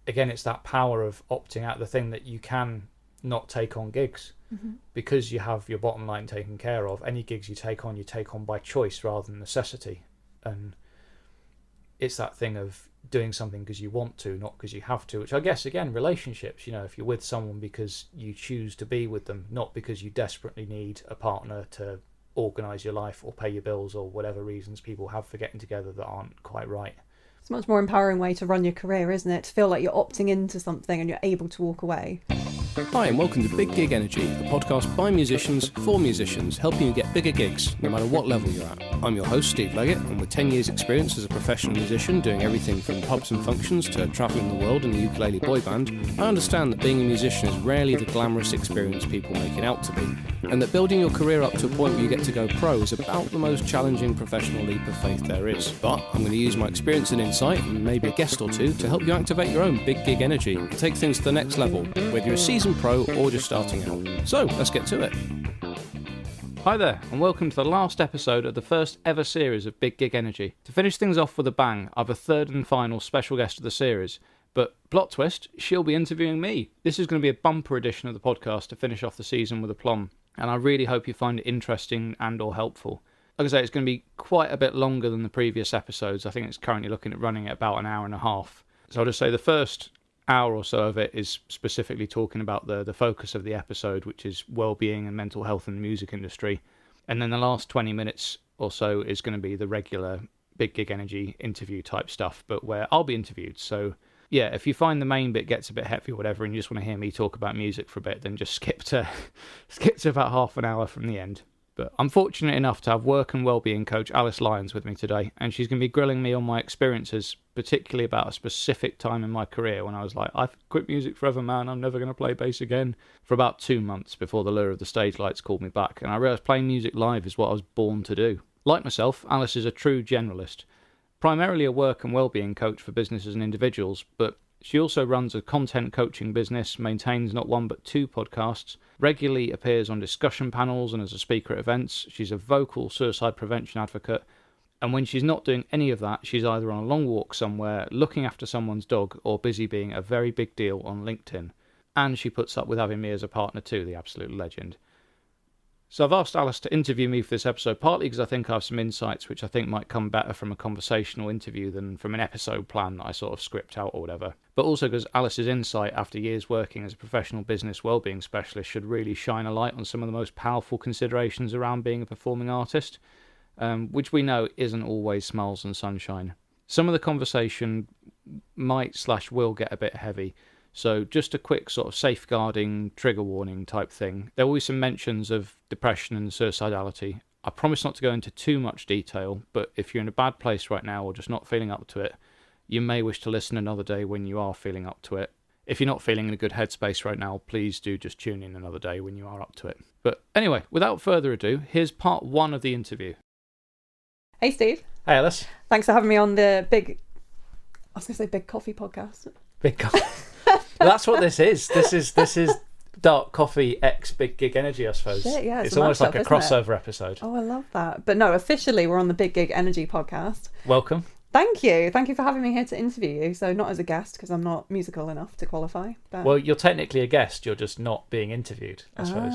again, it's that power of opting out, the thing that you can not take on gigs because you have your bottom line taken care of. Any gigs you take on by choice rather than necessity. And it's that thing of doing something because you want to, not because you have to, which I guess, again, relationships, you know, if you're with someone because you choose to be with them, not because you desperately need a partner to organise your life or pay your bills or whatever reasons people have for getting together that aren't quite right. It's a much more empowering way to run your career, isn't it? To feel like you're opting into something and you're able to walk away. Hi and welcome to Big Gig Energy, a podcast by musicians for musicians, helping you get bigger gigs, no matter what level you're at. I'm your host, Steve Leggett, and with 10 years experience as a professional musician, doing everything from pubs and functions to travelling the world in a ukulele boy band, I understand that being a musician is rarely the glamorous experience people make it out to be, and that building your career up to a point where you get to go pro is about the most challenging professional leap of faith there is. But I'm going to use my experience and insight, and maybe a guest or two, to help you activate your own big gig energy and take things to the next level, whether you're a seasoned pro or just starting out. So, let's get to it. Hi there, and welcome to the last episode of the first ever series of Big Gig Energy. To finish things off with a bang, I've a third and final special guest of the series, but plot twist, she'll be interviewing me. This is going to be a bumper edition of the podcast to finish off the season with aplomb, and I really hope you find it interesting and or helpful. Like I say, it's going to be quite a bit longer than the previous episodes. I think it's currently looking at running at about an hour and a half. So I'll just say the first hour or so of it is specifically talking about the focus of the episode, which is well-being and mental health in the music industry. And then the last 20 minutes or so is going to be the regular Big Gig Energy interview type stuff, but where I'll be interviewed. So yeah, if you find the main bit gets a bit heavy or whatever and you just want to hear me talk about music for a bit, then just skip to about half an hour from the end. But I'm fortunate enough to have work and wellbeing coach Alice Lyons with me today, and she's going to be grilling me on my experiences, particularly about a specific time in my career when I was like, I've quit music forever, man, I'm never going to play bass again, for about 2 months before the lure of the stage lights called me back, and I realised playing music live is what I was born to do. Like myself, Alice is a true generalist, primarily a work and wellbeing coach for businesses and individuals, but she also runs a content coaching business, maintains not one but 2 podcasts, regularly appears on discussion panels and as a speaker at events. She's a vocal suicide prevention advocate, and when she's not doing any of that, she's either on a long walk somewhere, looking after someone's dog, or busy being a very big deal on LinkedIn. And she puts up with having me as a partner too, the absolute legend. So I've asked Alice to interview me for this episode, partly because I think I have some insights which I think might come better from a conversational interview than from an episode plan that I sort of script out or whatever. But also because Alice's insight after years working as a professional business wellbeing specialist should really shine a light on some of the most powerful considerations around being a performing artist, which we know isn't always smiles and sunshine. Some of the conversation might/will get a bit heavy. So just a quick sort of safeguarding trigger warning type thing. There will be some mentions of depression and suicidality. I promise not to go into too much detail, but if you're in a bad place right now or just not feeling up to it, you may wish to listen another day when you are feeling up to it. If you're not feeling in a good headspace right now, please do just tune in another day when you are up to it. But anyway, without further ado, here's part 1 of the interview. Hey Steve. Hey Alice. Thanks for having me on the big coffee podcast. Big coffee. Well, that's what this is. This is Dark Coffee X Big Gig Energy, I suppose. Shit, yeah, it's almost like a crossover episode. Oh, I love that. But no, officially we're on the Big Gig Energy podcast. Welcome. Thank you for having me here to interview you. So not as a guest, because I'm not musical enough to qualify. But... Well, you're technically a guest, you're just not being interviewed, I suppose.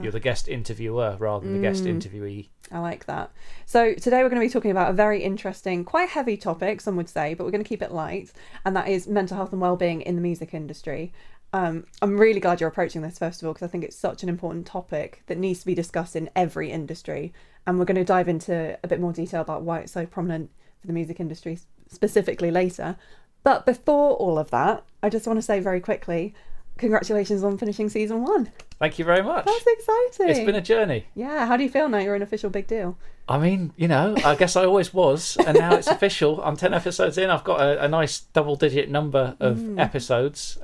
You're the guest interviewer rather than the guest interviewee. I like that. So today we're going to be talking about a very interesting, quite heavy topic, some would say, but we're going to keep it light, and that is mental health and wellbeing in the music industry. I'm really glad you're approaching this, first of all, because I think it's such an important topic that needs to be discussed in every industry, and we're going to dive into a bit more detail about why it's so prominent for the music industry specifically later. But before all of that, I just want to say very quickly, congratulations on finishing season 1. Thank you very much. That's exciting. It's been a journey. Yeah, how do you feel now you're an official big deal? I mean, you know, I guess I always was, and now it's official. I'm 10 episodes in. I've got a nice double-digit number of episodes,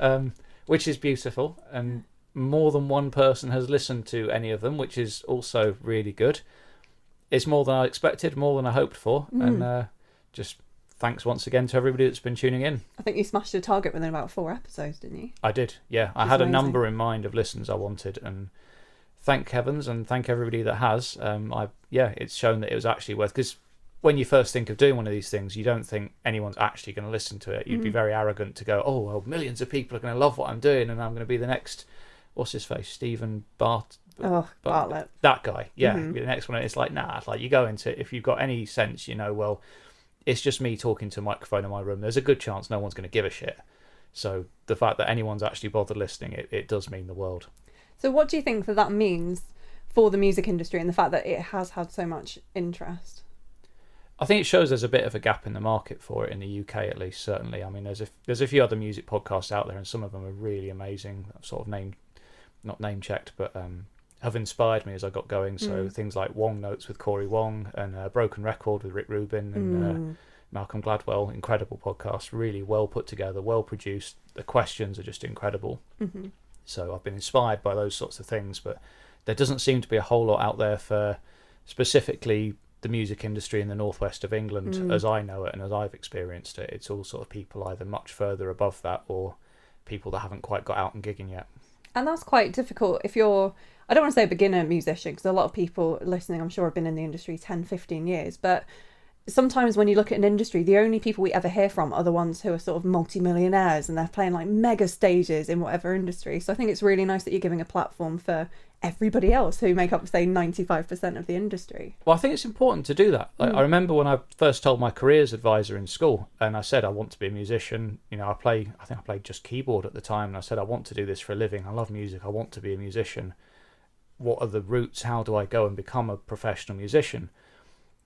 which is beautiful, and more than one person has listened to any of them, which is also really good. It's more than I expected, more than I hoped for, and just thanks once again to everybody that's been tuning in. I think you smashed your target within about 4 episodes, didn't you? I did, yeah. I had a number in mind of listens I wanted, and thank heavens and thank everybody that has. It's shown that it was actually worth, because when you first think of doing one of these things, you don't think anyone's actually going to listen to it. You'd be very arrogant to go, oh, well, millions of people are going to love what I'm doing, and I'm going to be the next, what's his face, Stephen Bartlett. That guy, yeah. The next one, it's like, nah, it's like you go into it, if you've got any sense, well, it's just me talking to a microphone in my room. There's a good chance no one's going to give a shit. So the fact that anyone's actually bothered listening, it does mean the world. So what do you think that means for the music industry and the fact that it has had so much interest? I think it shows there's a bit of a gap in the market for it in the UK, at least, certainly. I mean, there's a few other music podcasts out there, and some of them are really amazing. I've sort of not name checked, but have inspired me as I got going. So things like Wong Notes with Corey Wong, and Broken Record with Rick Rubin, and Malcolm Gladwell, incredible podcast, really well put together, well produced. The questions are just incredible. So I've been inspired by those sorts of things, but there doesn't seem to be a whole lot out there for specifically the music industry in the northwest of England, as I know it and as I've experienced it. It's all sort of people either much further above that or people that haven't quite got out and gigging yet. And that's quite difficult if you're, I don't want to say a beginner musician, because a lot of people listening, I'm sure, have been in the industry 10, 15 years, but sometimes when you look at an industry, the only people we ever hear from are the ones who are sort of multi-millionaires and they're playing like mega stages in whatever industry. So I think it's really nice that you're giving a platform for everybody else who make up, say, 95% of the industry. Well, I think it's important to do that. I remember when I first told my careers advisor in school, and I said I want to be a musician. I think I played just keyboard at the time, and I said I want to do this for a living. I love music. I want to be a musician. What are the routes? How do I go and become a professional musician?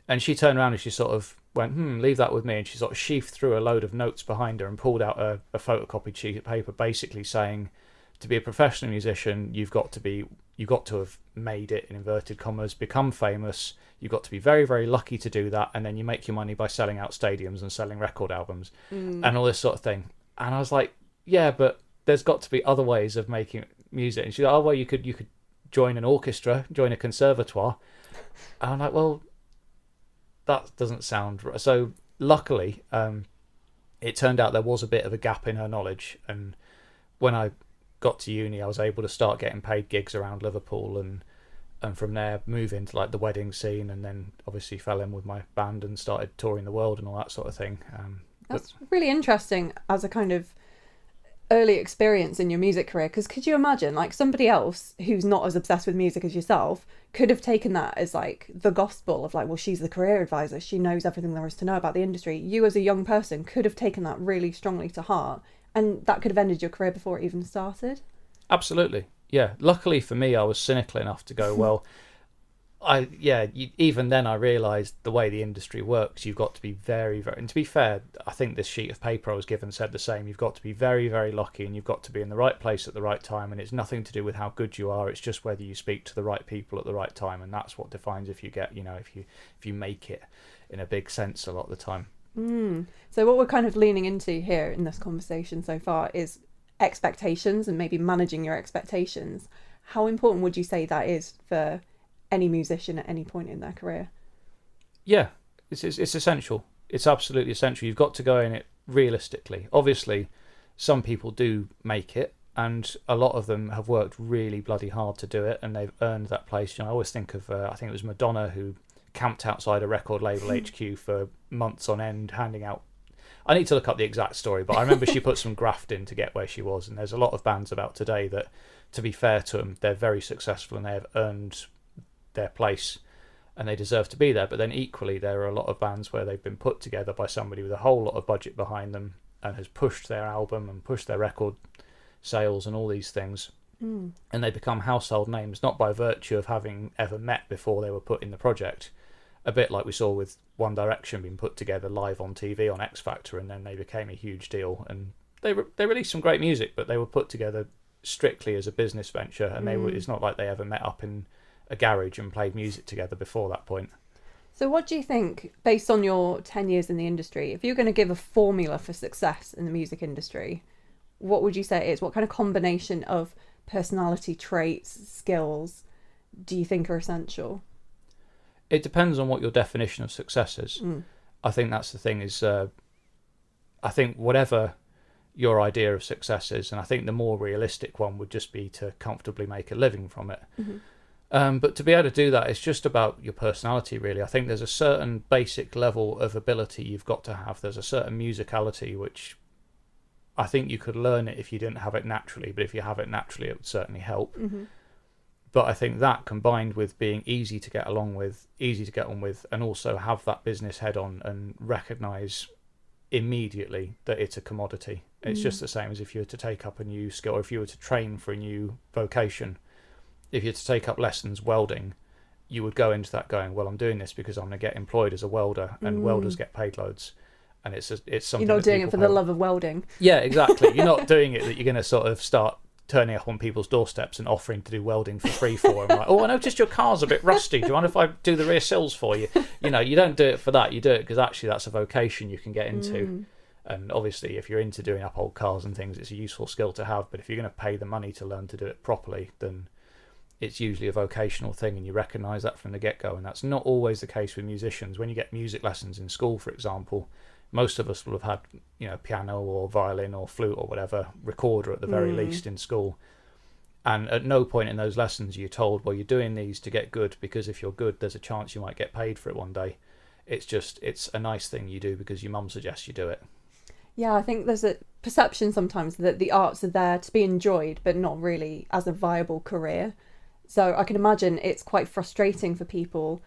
And she turned around and she sort of went, leave that with me. And she sort of sheathed through a load of notes behind her and pulled out a photocopied sheet of paper, basically saying, to be a professional musician, you've got to have made it, in inverted commas, become famous. You've got to be very, very lucky to do that. And then you make your money by selling out stadiums and selling record albums and all this sort of thing. And I was like, yeah, but there's got to be other ways of making music. And she's like, oh, well, you could join an orchestra, join a conservatoire. And I'm like, well, that doesn't sound right. So luckily, it turned out there was a bit of a gap in her knowledge. And when I got to uni, I was able to start getting paid gigs around Liverpool, and from there move into like the wedding scene, and then obviously fell in with my band and started touring the world and all that sort of thing. That's really interesting as a kind of early experience in your music career, because could you imagine like somebody else who's not as obsessed with music as yourself could have taken that as like the gospel of like, well, she's the career advisor, she knows everything there is to know about the industry. You as a young person could have taken that really strongly to heart, and that could have ended your career before it even started. Absolutely, yeah. Luckily for me, I was cynical enough to go, well, even then I realised the way the industry works, you've got to be very, very, and to be fair, I think this sheet of paper I was given said the same. You've got to be very, very lucky, and you've got to be in the right place at the right time, and it's nothing to do with how good you are. It's just whether you speak to the right people at the right time, and that's what defines if you get, if you make it in a big sense a lot of the time. So what we're kind of leaning into here in this conversation so far is expectations and maybe managing your expectations. How important would you say that is for any musician at any point in their career? Yeah, it's essential. It's absolutely essential. You've got to go in it realistically. Obviously, some people do make it, and a lot of them have worked really bloody hard to do it, and they've earned that place. I always think of, I think it was Madonna who camped outside a record label HQ for months on end, handing out, I need to look up the exact story, but I remember she put some graft in to get where she was. And there's a lot of bands about today that, to be fair to them, they're very successful and they have earned their place and they deserve to be there. But then equally, there are a lot of bands where they've been put together by somebody with a whole lot of budget behind them and has pushed their album and pushed their record sales and all these things. And they become household names, not by virtue of having ever met before they were put in the project. A bit like we saw with One Direction being put together live on TV on X Factor, and then they became a huge deal. And they released some great music, but they were put together strictly as a business venture, and it's not like they ever met up in a garage and played music together before that point. So what do you think, based on your 10 years in the industry, if you're going to give a formula for success in the music industry, what would you say it is? What kind of combination of personality traits, skills do you think are essential? It depends on what your definition of success is. I think that's the thing is, I think whatever your idea of success is, and I think the more realistic one would just be to comfortably make a living from it. But to be able to do that, it's just about your personality, really. I think there's a certain basic level of ability you've got to have. There's a certain musicality, which I think you could learn it if you didn't have it naturally, but if you have it naturally, it would certainly help. Mm-hmm. But I think that combined with being easy to get along with, easy to get on with, and also have that business head on and recognise immediately that it's a commodity. It's just the same as if you were to take up a new skill, or if you were to train for a new vocation. If you were to take up lessons welding, you would go into that going, well, I'm doing this because I'm going to get employed as a welder, and welders get paid loads. And it's something. You're not doing it for the love of welding. Yeah, exactly. You're not doing it that you're going to sort of start turning up on people's doorsteps and offering to do welding for free for them. Like, oh, I noticed your car's a bit rusty. Do you mind if I do the rear sills for you? You know, you don't do it for that. You do it because actually that's a vocation you can get into. And obviously, if you're into doing up old cars and things, it's a useful skill to have. But if you're going to pay the money to learn to do it properly, then it's usually a vocational thing, and you recognise that from the get-go. And that's not always the case with musicians. When you get music lessons in school, for example, most of us will have had, you know, piano or violin or flute or whatever, recorder at the very least in school. And at no point in those lessons you're told, well, you're doing these to get good, because if you're good, there's a chance you might get paid for it one day. It's a nice thing you do because your mum suggests you do it. Yeah, I think there's a perception sometimes that the arts are there to be enjoyed, but not really as a viable career. So I can imagine it's quite frustrating for people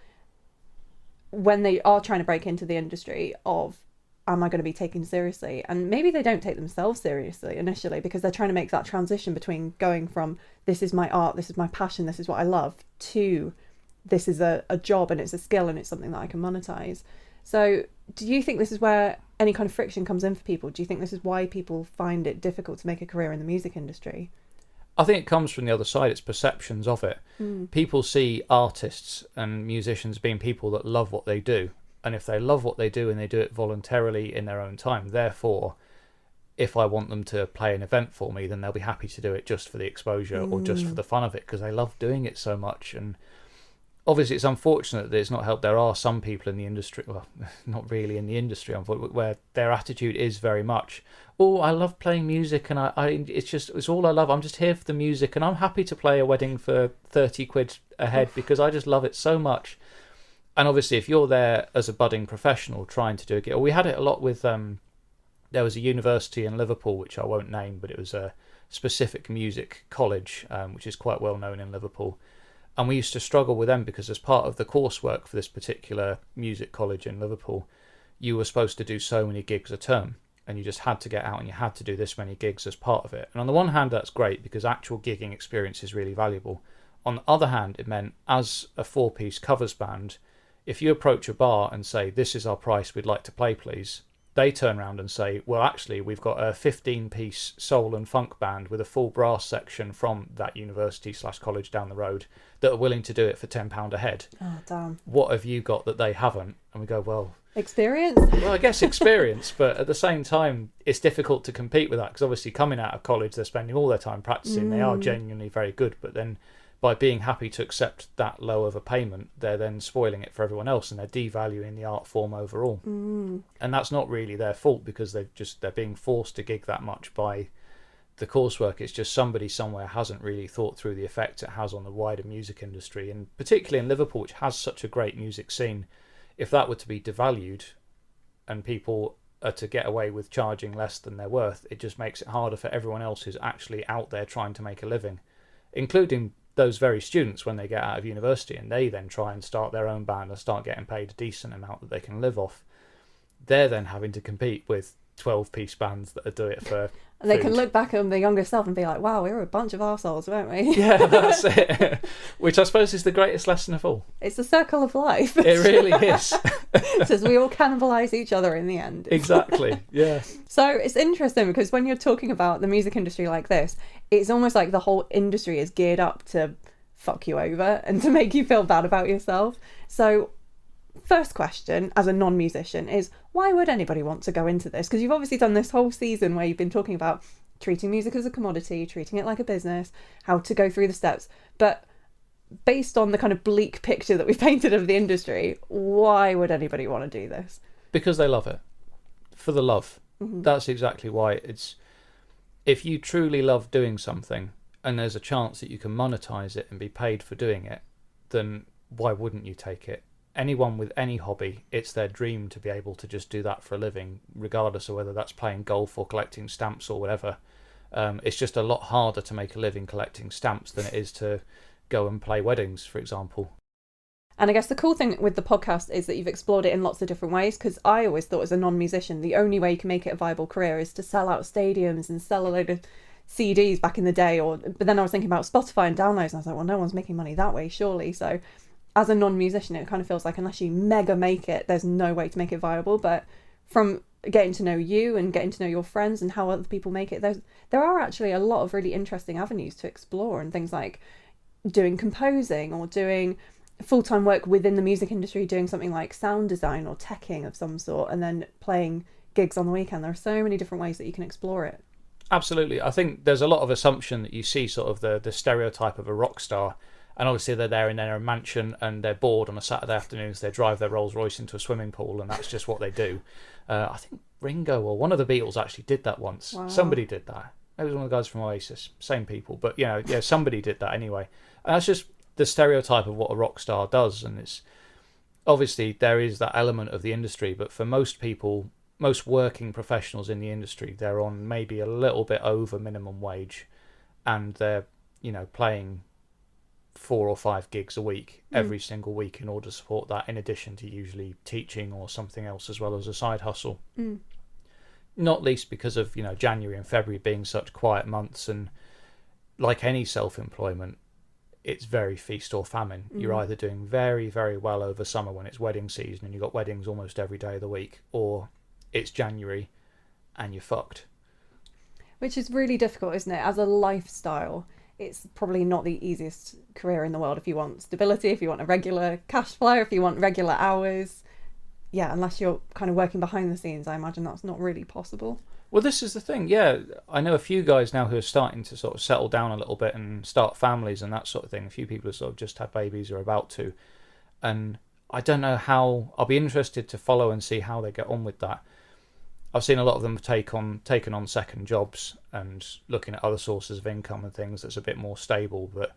when they are trying to break into the industry of, am I going to be taken seriously? And maybe they don't take themselves seriously initially because they're trying to make that transition between going from this is my art, this is my passion, this is what I love, to this is a job and it's a skill and it's something that I can monetize. So do you think this is where any kind of friction comes in for people? Do you think this is why people find it difficult to make a career in the music industry? I think it comes from the other side. It's perceptions of it. People see artists and musicians being people that love what they do. And if they love what they do and they do it voluntarily in their own time, therefore, if I want them to play an event for me, then they'll be happy to do it just for the exposure or just for the fun of it because they love doing it so much. And obviously, it's unfortunate that it's not helped. There are some people in the industry, well, not really in the industry, unfortunately, where their attitude is very much, oh, I love playing music and it's all I love. I'm just here for the music and I'm happy to play a wedding for 30 quid a head because I just love it so much. And obviously, if you're there as a budding professional trying to do a gig, we had it a lot with, there was a university in Liverpool, which I won't name, but it was a specific music college, which is quite well known in Liverpool. And we used to struggle with them because as part of the coursework for this particular music college in Liverpool, you were supposed to do so many gigs a term. And you just had to get out and you had to do this many gigs as part of it. And on the one hand, that's great because actual gigging experience is really valuable. On the other hand, it meant as a 4-piece covers band, if you approach a bar and say, this is our price, we'd like to play, please, they turn around and say, well, actually, we've got a 15-piece soul and funk band with a full brass section from that university/college down the road that are willing to do it for £10 a head. Oh, damn. What have you got that they haven't? And we go, well... Experience? Well, I guess experience, but at the same time, it's difficult to compete with that because obviously coming out of college, they're spending all their time practicing. They are genuinely very good, but then by being happy to accept that low of a payment, they're then spoiling it for everyone else and they're devaluing the art form overall. And that's not really their fault because they're being forced to gig that much by the coursework. It's just somebody somewhere hasn't really thought through the effect it has on the wider music industry, and particularly in Liverpool, which has such a great music scene. If that were to be devalued and people are to get away with charging less than they're worth, it just makes it harder for everyone else who's actually out there trying to make a living, including those very students when they get out of university and they then try and start their own band and start getting paid a decent amount that they can live off. They're then having to compete with 12-piece bands that do it for And they can look back on their younger self and be like, wow, we were a bunch of arseholes, weren't we? Yeah, that's it. Which I suppose is the greatest lesson of all. It's the circle of life. It really is. It says we all cannibalise each other in the end. Exactly, yeah. So it's interesting because when you're talking about the music industry like this, it's almost like the whole industry is geared up to fuck you over and to make you feel bad about yourself. So first question as a non-musician is, why would anybody want to go into this? Because you've obviously done this whole season where you've been talking about treating music as a commodity, treating it like a business, how to go through the steps. But based on the kind of bleak picture that we've painted of the industry, why would anybody want to do this? Because they love it. For the love. That's exactly why. It's, if you truly love doing something and there's a chance that you can monetize it and be paid for doing it, then why wouldn't you take it? Anyone with any hobby, it's their dream to be able to just do that for a living, regardless of whether that's playing golf or collecting stamps or whatever. It's just a lot harder to make a living collecting stamps than it is to go and play weddings, for example. And I guess the cool thing with the podcast is that you've explored it in lots of different ways, because I always thought as a non-musician, the only way you can make it a viable career is to sell out stadiums and sell a load of CDs back in the day. But then I was thinking about Spotify and downloads, and I was like, well, no one's making money that way, surely. So as a non-musician, it kind of feels like unless you mega make it, there's no way to make it viable. But from getting to know you and getting to know your friends and how other people make it, there are actually a lot of really interesting avenues to explore, and things like doing composing or doing full-time work within the music industry, doing something like sound design or teching of some sort, and then playing gigs on the weekend. There are so many different ways that you can explore it. Absolutely. I think there's a lot of assumption that you see sort of the stereotype of a rock star, and obviously they're there in their mansion and they're bored on a Saturday afternoon, so they drive their Rolls Royce into a swimming pool, and that's just what they do. I think Ringo or one of the Beatles actually did that once. Wow. Somebody did that. It was one of the guys from Oasis, same people, but somebody did that anyway. And that's just the stereotype of what a rock star does, and it's obviously there is that element of the industry, but for most people, most working professionals in the industry, they're on maybe a little bit over minimum wage, and they're playing 4 or 5 gigs a week every single week in order to support that, in addition to usually teaching or something else as well as a side hustle. Not least because of January and February being such quiet months, and like any self-employment, it's very feast or famine. You're either doing very, very well over summer when it's wedding season and you've got weddings almost every day of the week, or it's January and you're fucked. Which is really difficult, isn't it? As a lifestyle, it's probably not the easiest career in the world if you want stability, if you want a regular cash flow, if you want regular hours. Yeah, unless you're kind of working behind the scenes, I imagine that's not really possible. Well, this is the thing, yeah. I know a few guys now who are starting to sort of settle down a little bit and start families and that sort of thing. A few people have sort of just had babies or about to. And I don't know how... I'll be interested to follow and see how they get on with that. I've seen a lot of them taken on second jobs and looking at other sources of income and things that's a bit more stable. But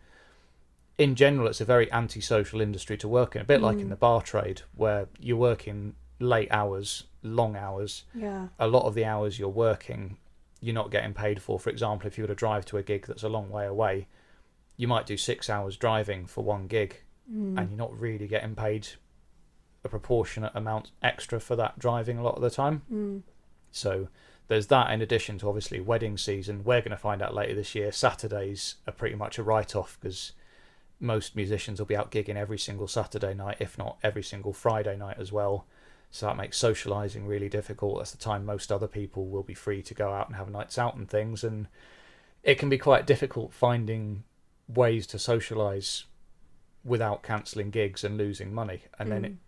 in general, it's a very antisocial industry to work in. A bit like in the bar trade, where you're working late hours, long hours. Yeah. A lot of the hours you're working, you're not getting paid for. For example, if you were to drive to a gig that's a long way away, you might do 6 hours driving for one gig, and you're not really getting paid a proportionate amount extra for that driving a lot of the time. So there's that, in addition to obviously wedding season. We're going to find out later this year, Saturdays are pretty much a write-off, because most musicians will be out gigging every single Saturday night, if not every single Friday night as well. So that makes socialising really difficult. That's the time most other people will be free to go out and have nights out and things. And it can be quite difficult finding ways to socialise without cancelling gigs and losing money. And then,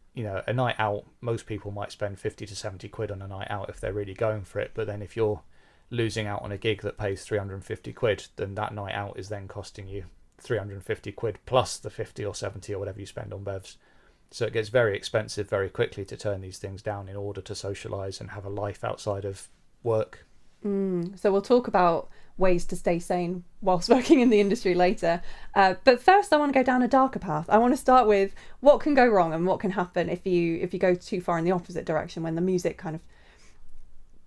a night out, most people might spend 50 to 70 quid on a night out if they're really going for it. But then if you're losing out on a gig that pays 350 quid, then that night out is then costing you 350 quid plus the 50 or 70 or whatever you spend on bevs. So it gets very expensive very quickly to turn these things down in order to socialise and have a life outside of work. So we'll talk about ways to stay sane whilst working in the industry later. But first I want to go down a darker path. I want to start with what can go wrong and what can happen if you go too far in the opposite direction, when the music kind of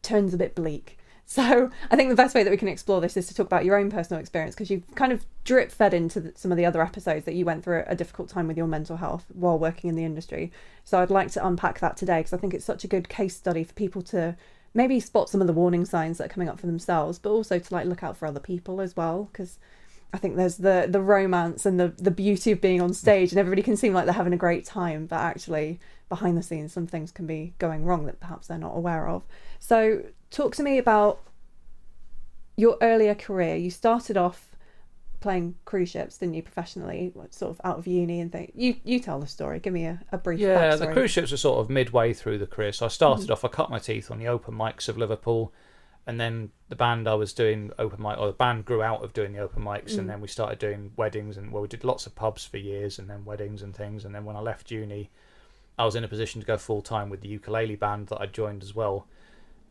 turns a bit bleak. So I think the best way that we can explore this is to talk about your own personal experience, because you've kind of drip fed into some of the other episodes that you went through a difficult time with your mental health while working in the industry. So I'd like to unpack that today, because I think it's such a good case study for people to maybe spot some of the warning signs that are coming up for themselves, but also to look out for other people as well, because I think there's the romance and the beauty of being on stage, and everybody can seem like they're having a great time, but actually behind the scenes some things can be going wrong that perhaps they're not aware of. So talk to me about your earlier career. You started off playing cruise ships, didn't you, professionally, sort of out of uni and things. You tell the story. Give me a brief backstory. The cruise ships were sort of midway through the career. So I started off, I cut my teeth on the open mics of Liverpool, and then the band I was doing open mic, or the band grew out of doing the open mics, and then we started doing weddings, and we did lots of pubs for years, and then weddings and things. And then when I left uni, I was in a position to go full time with the ukulele band that I joined as well.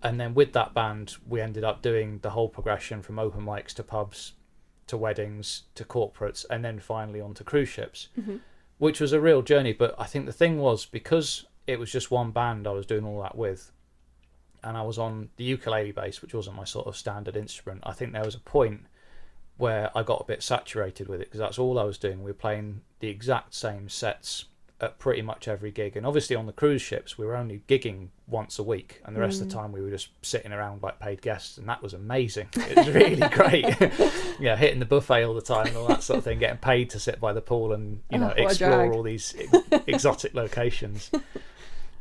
And then with that band, we ended up doing the whole progression from open mics to pubs to weddings to corporates, and then finally onto cruise ships. which was a real journey. But I think the thing was, because it was just one band I was doing all that with, and I was on the ukulele bass, which wasn't my sort of standard instrument, I think there was a point where I got a bit saturated with it, because that's all I was doing. We were playing the exact same sets at pretty much every gig, and obviously on the cruise ships we were only gigging once a week, and the rest of the time we were just sitting around like paid guests, and that was amazing. It was really great. Yeah, hitting the buffet all the time and all that sort of thing, getting paid to sit by the pool and explore all these exotic locations.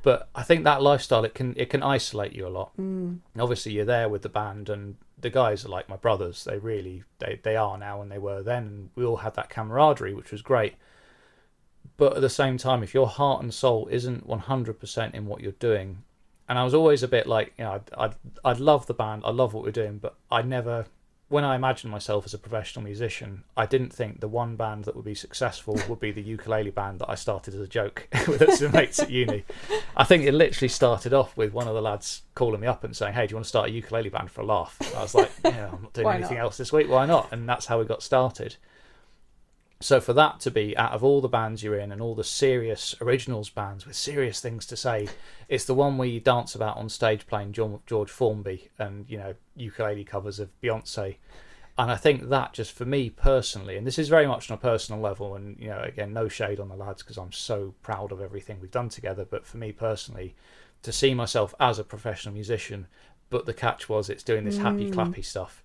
But I think that lifestyle, it can isolate you a lot. And obviously you're there with the band, and the guys are like my brothers. They are now, and they were then, and we all had that camaraderie, which was great. But at the same time, if your heart and soul isn't 100% in what you're doing, and I was always a bit like, I love the band, I love what we're doing, but I never, when I imagined myself as a professional musician, I didn't think the one band that would be successful would be the ukulele band that I started as a joke with some mates at uni. I think it literally started off with one of the lads calling me up and saying, "Hey, do you want to start a ukulele band for a laugh?" And I was like, "Yeah, I'm not doing anything else this week, why not?" And that's how we got started. So for that to be, out of all the bands you're in and all the serious originals bands with serious things to say, it's the one where you dance about on stage playing George Formby and, ukulele covers of Beyonce. And I think that just for me personally, and this is very much on a personal level, and, again, no shade on the lads because I'm so proud of everything we've done together, but for me personally, to see myself as a professional musician, but the catch was it's doing this happy clappy stuff.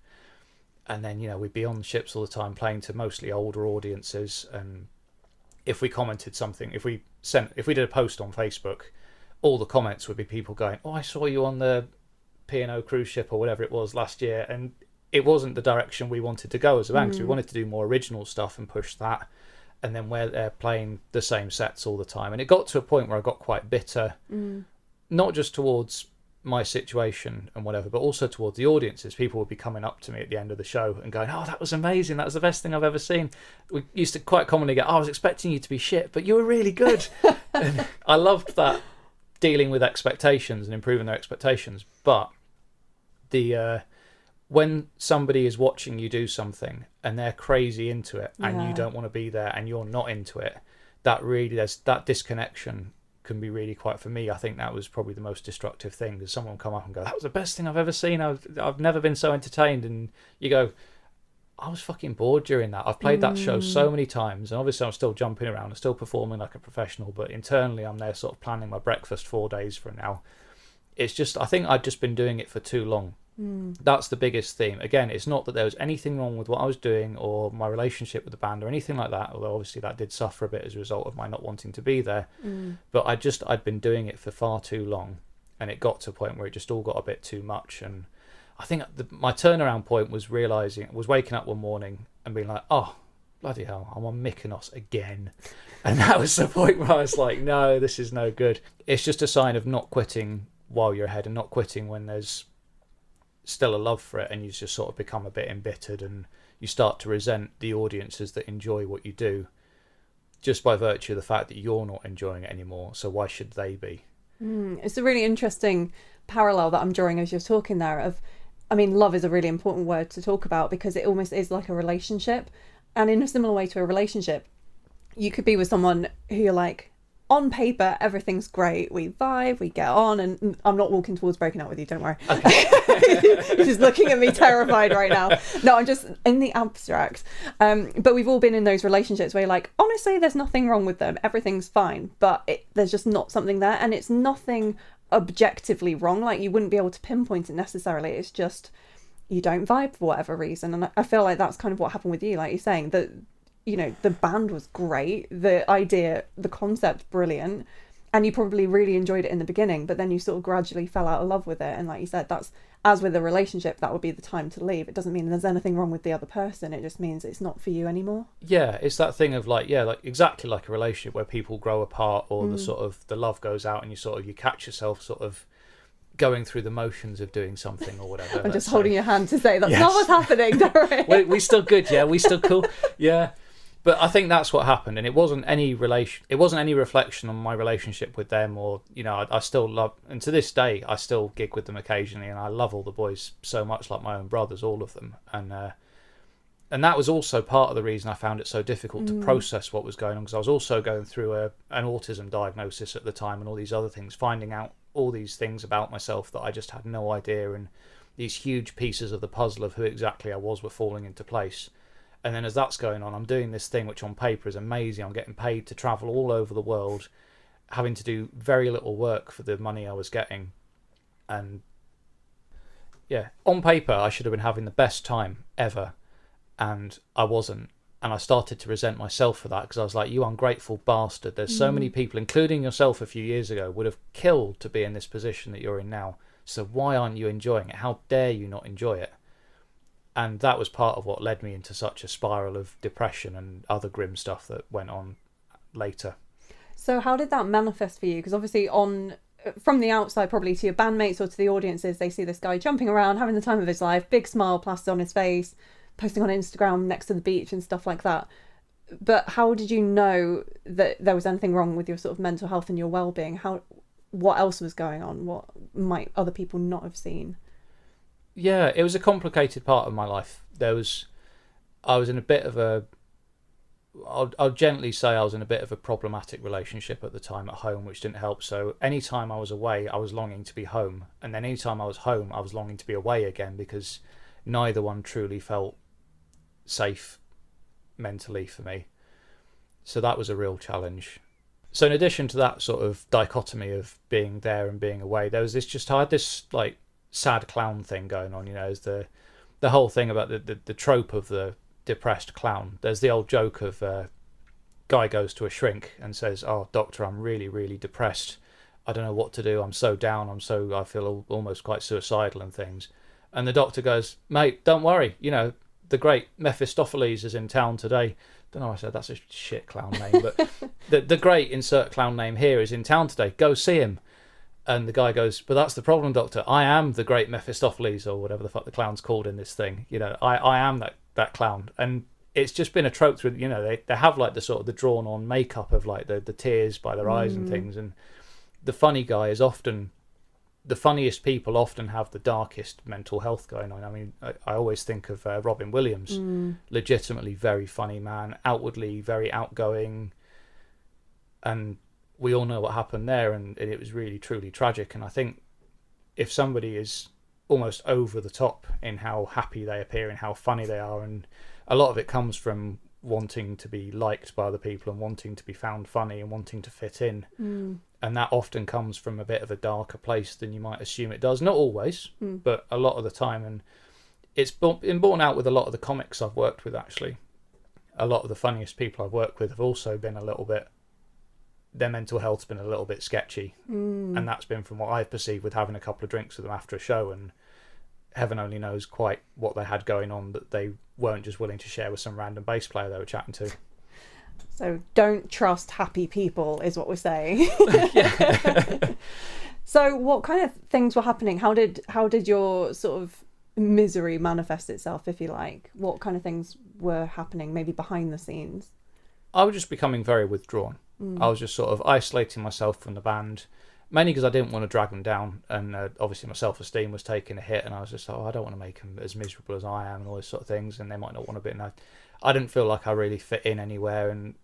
And then, we'd be on the ships all the time playing to mostly older audiences. And if we commented something, if we did a post on Facebook, all the comments would be people going, "Oh, I saw you on the P&O cruise ship or whatever it was last year." And it wasn't the direction we wanted to go as a band, because we wanted to do more original stuff and push that. And then where they're playing the same sets all the time. And it got to a point where I got quite bitter, not just towards my situation and whatever, but also towards the audiences. People would be coming up to me at the end of the show and going, "Oh, that was amazing, that was the best thing I've ever seen." We used to quite commonly go, "I was expecting you to be shit, but you were really good." And I loved that, dealing with expectations and improving their expectations. But when somebody is watching you do something and they're crazy into it and you don't want to be there and you're not into it, there's that disconnection can be really quite, for me, I think that was probably the most destructive thing, because someone come up and go, "That was the best thing I've ever seen, I've never been so entertained," and you go, "I was fucking bored during that. I've played that show so many times, and obviously I'm still jumping around, I'm still performing like a professional, but internally I'm there sort of planning my breakfast 4 days from now." It's just, I think I'd just been doing it for too long. That's the biggest theme. Again, it's not that there was anything wrong with what I was doing or my relationship with the band or anything like that, although obviously that did suffer a bit as a result of my not wanting to be there. But I'd been doing it for far too long, and it got to a point where it just all got a bit too much. And I think my turnaround point was waking up one morning and being like, "Oh, bloody hell, I'm on Mykonos again." And that was the point where I was like, "No, this is no good." It's just a sign of not quitting while you're ahead, and not quitting when there's still a love for it, and you just sort of become a bit embittered and you start to resent the audiences that enjoy what you do, just by virtue of the fact that you're not enjoying it anymore. So why should they be? It's a really interesting parallel that I'm drawing as you're talking there love is a really important word to talk about, because it almost is like a relationship. And in a similar way to a relationship, you could be with someone who you're like, on paper, everything's great. We vibe, we get on, and I'm not walking towards breaking up with you, don't worry. Okay. You're just looking at me terrified right now. No, I'm just in the abstract. But we've all been in those relationships where you're like, honestly, there's nothing wrong with them. Everything's fine. But there's just not something there. And it's nothing objectively wrong. Like, you wouldn't be able to pinpoint it necessarily. It's just you don't vibe for whatever reason. And I feel like that's kind of what happened with you, like you're saying, that the band was great, the idea, the concept, brilliant, and you probably really enjoyed it in the beginning, but then you sort of gradually fell out of love with it. And like you said, that's, as with a relationship, that would be the time to leave. It doesn't mean there's anything wrong with the other person, it just means it's not for you anymore. Yeah, it's that thing of like exactly like a relationship where people grow apart, or the sort of the love goes out, and you catch yourself sort of going through the motions of doing something or whatever. I'm just holding your hand to say that's not what's happening. we still good, yeah, we still cool, yeah. But I think that's what happened, and it wasn't any reflection on my relationship with them, or I still love, and to this day I still gig with them occasionally, and I love all the boys so much, like my own brothers, all of them. And And that was also part of the reason I found it so difficult to process what was going on, because I was also going through an autism diagnosis at the time and all these other things, finding out all these things about myself that I just had no idea, and these huge pieces of the puzzle of who exactly I was were falling into place. And then as that's going on, I'm doing this thing which on paper is amazing. I'm getting paid to travel all over the world, having to do very little work for the money I was getting. And yeah, on paper I should have been having the best time ever, and I wasn't. And I started to resent myself for that, because I was like, you ungrateful bastard, there's so many people, including yourself a few years ago, would have killed to be in this position that you're in now, so why aren't you enjoying it? How dare you not enjoy it? And that was part of what led me into such a spiral of depression and other grim stuff that went on later. So how did that manifest for you? Because obviously from the outside, probably to your bandmates or to the audiences, they see this guy jumping around, having the time of his life, big smile plastered on his face, posting on Instagram next to the beach and stuff like that. But how did you know that there was anything wrong with your sort of mental health and your well-being? What else was going on? What might other people not have seen? Yeah, it was a complicated part of my life. I was in a bit of a, I'll gently say I was in a bit of a problematic relationship at the time at home, which didn't help. So anytime I was away, I was longing to be home. And then anytime I was home, I was longing to be away again, because neither one truly felt safe mentally for me. So that was a real challenge. So in addition to that sort of dichotomy of being there and being away, I had this like sad clown thing going on, as the whole thing about the trope of the depressed clown. There's the old joke of guy goes to a shrink and says, "Oh, doctor, I'm really, really depressed. I don't know what to do. I'm so down. I feel almost quite suicidal and things." And the doctor goes, "Mate, don't worry. The great Mephistopheles is in town today." Don't know why I said that's a shit clown name, but the great insert clown name here is in town today. Go see him. And the guy goes, "But that's the problem, doctor. I am the great Mephistopheles," or whatever the fuck the clown's called in this thing. I am that clown. And it's just been a trope through, they have like the sort of the drawn on makeup of like the tears by their eyes and things. And the funny guy is often, the funniest people often have the darkest mental health going on. I mean, I always think of Robin Williams, legitimately very funny man, outwardly very outgoing. And we all know what happened there, and it was really, truly tragic. And I think if somebody is almost over the top in how happy they appear and how funny they are, and a lot of it comes from wanting to be liked by other people and wanting to be found funny and wanting to fit in. And that often comes from a bit of a darker place than you might assume it does. Not always, but a lot of the time. And it's been borne out with a lot of the comics I've worked with, actually. A lot of the funniest people I've worked with have also been a little bit, their mental health's been a little bit sketchy. And that's been from what I've perceived with having a couple of drinks with them after a show, and heaven only knows quite what they had going on that they weren't just willing to share with some random bass player they were chatting to. So don't trust happy people is what we're saying. Yeah. So what kind of things were happening? How did your sort of misery manifest itself, if you like? What kind of things were happening maybe behind the scenes? I was just becoming very withdrawn. I was just sort of isolating myself from the band, mainly because I didn't want to drag them down, and obviously my self-esteem was taking a hit, and I was just like, I don't want to make them as miserable as I am and all those sort of things, and they might not want to be. And I didn't feel like I really fit in anywhere, and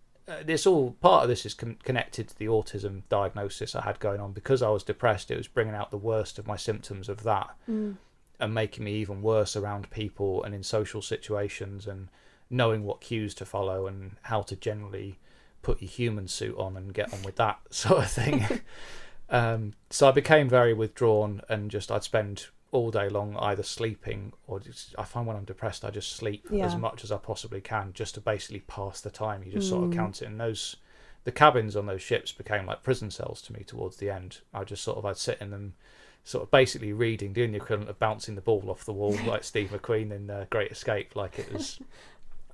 this all, part of this is connected to the autism diagnosis I had going on. Because I was depressed, it was bringing out the worst of my symptoms of that, and making me even worse around people and in social situations, and knowing what cues to follow and how to generally put your human suit on and get on with that sort of thing. So I became very withdrawn, and I'd spend all day long either sleeping or I find when I'm depressed I just sleep as much as I possibly can, just to basically pass the time. You just sort of count it. And the cabins on those ships became like prison cells to me towards the end. I'd sit in them sort of basically reading, doing the equivalent of bouncing the ball off the wall like Steve McQueen in Great Escape. Like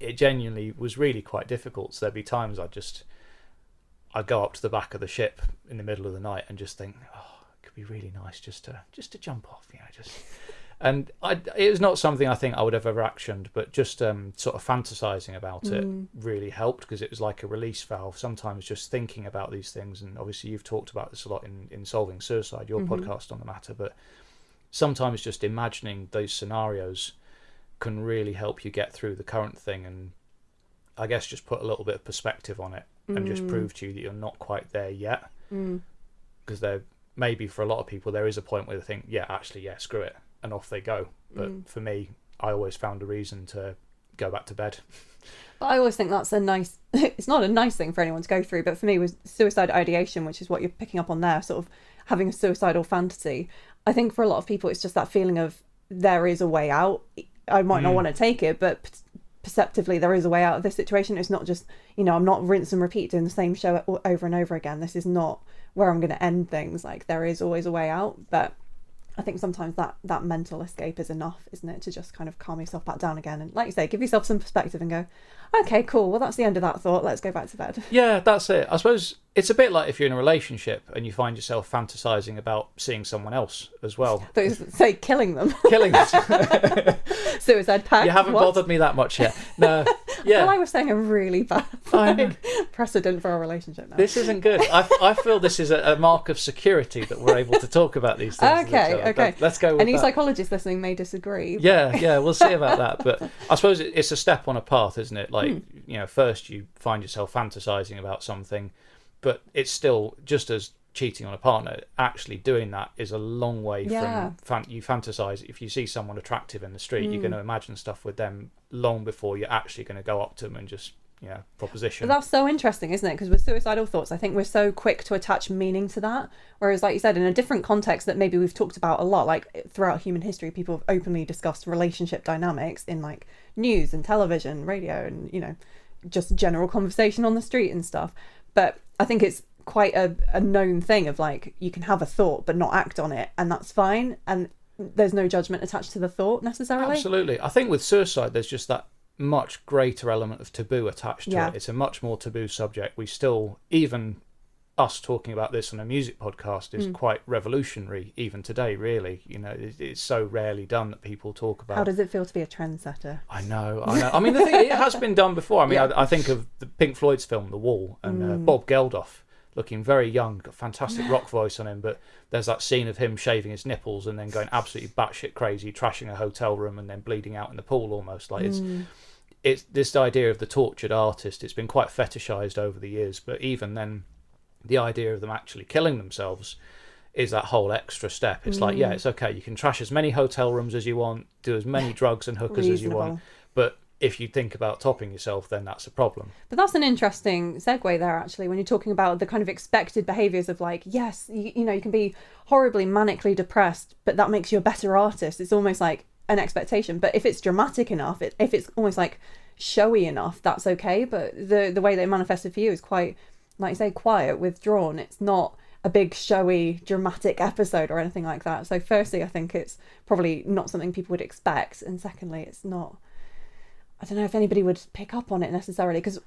it genuinely was really quite difficult. So there'd be times I'd go up to the back of the ship in the middle of the night and just think, oh, it could be really nice just to jump off, And it was not something I think I would have ever actioned, but just sort of fantasizing about it really helped, because it was like a release valve. Sometimes just thinking about these things, and obviously you've talked about this a lot in Solving Suicide, your podcast on the matter, but sometimes just imagining those scenarios can really help you get through the current thing, and I guess just put a little bit of perspective on it and just prove to you that you're not quite there yet. Because there maybe for a lot of people there is a point where they think, yeah, actually, yeah, screw it, and off they go. But for me, I always found a reason to go back to bed. I always think that's a nice, it's not a nice thing for anyone to go through, but for me was suicide ideation, which is what you're picking up on there, sort of having a suicidal fantasy. I think for a lot of people it's just that feeling of there is a way out. I might not want to take it, but perceptively there is a way out of this situation. It's not just, I'm not rinse and repeat doing the same show over and over again. This is not where I'm going to end things. Like, there is always a way out. But I think sometimes that mental escape is enough, isn't it, to just kind of calm yourself back down again, and, like you say, give yourself some perspective and go, okay, cool, well, that's the end of that thought, let's go back to bed. Yeah, that's it. I suppose it's a bit like if you're in a relationship and you find yourself fantasizing about seeing someone else as well. Say killing them. Killing them. Suicide pact. You haven't bothered me that much yet. No. Yeah. I feel like we're saying a really bad precedent for our relationship now. This isn't good. I feel this is a mark of security that we're able to talk about these things. Okay. Let's go with Any that. psychologists listening may disagree. Yeah, we'll see about that. But I suppose it's a step on a path, isn't it? Like, first you find yourself fantasizing about something, but it's still just as cheating on a partner. Actually doing that is a long way from you fantasize. If you see someone attractive in the street, you're going to imagine stuff with them long before you're actually going to go up to them and just proposition. But that's so interesting, isn't it? Because with suicidal thoughts, I think we're so quick to attach meaning to that, whereas, like you said, in a different context that maybe we've talked about a lot, like throughout human history, people have openly discussed relationship dynamics in like news and television, radio, and just general conversation on the street and stuff. But I think it's quite a known thing of like, you can have a thought but not act on it, and that's fine, and there's no judgment attached to the thought necessarily. Absolutely. I think with suicide there's just that much greater element of taboo attached to it. It's a much more taboo subject. We still, even us talking about this on a music podcast is quite revolutionary even today, really. It's so rarely done that people talk about. How does it feel to be a trendsetter? I know. I mean, the thing, it has been done before. I mean, I think of the Pink Floyd's film The Wall, and Bob Geldof, looking very young, got a fantastic rock voice on him, but there's that scene of him shaving his nipples and then going absolutely batshit crazy, trashing a hotel room and then bleeding out in the pool almost. Like, it's this idea of the tortured artist. It's been quite fetishized over the years, but even then, the idea of them actually killing themselves is that whole extra step. It's like, yeah, it's okay, you can trash as many hotel rooms as you want, do as many drugs and hookers as you want, but if you think about topping yourself, then that's a problem. But that's an interesting segue there, actually, when you're talking about the kind of expected behaviours of like, yes, you can be horribly manically depressed, but that makes you a better artist. It's almost like an expectation. But if it's dramatic enough, if it's almost like showy enough, that's okay. But the way they manifested for you is quite, like you say, quiet, withdrawn. It's not a big showy dramatic episode or anything like that. So firstly, I think it's probably not something people would expect, and secondly, it's not, I don't know if anybody would pick up on it necessarily, because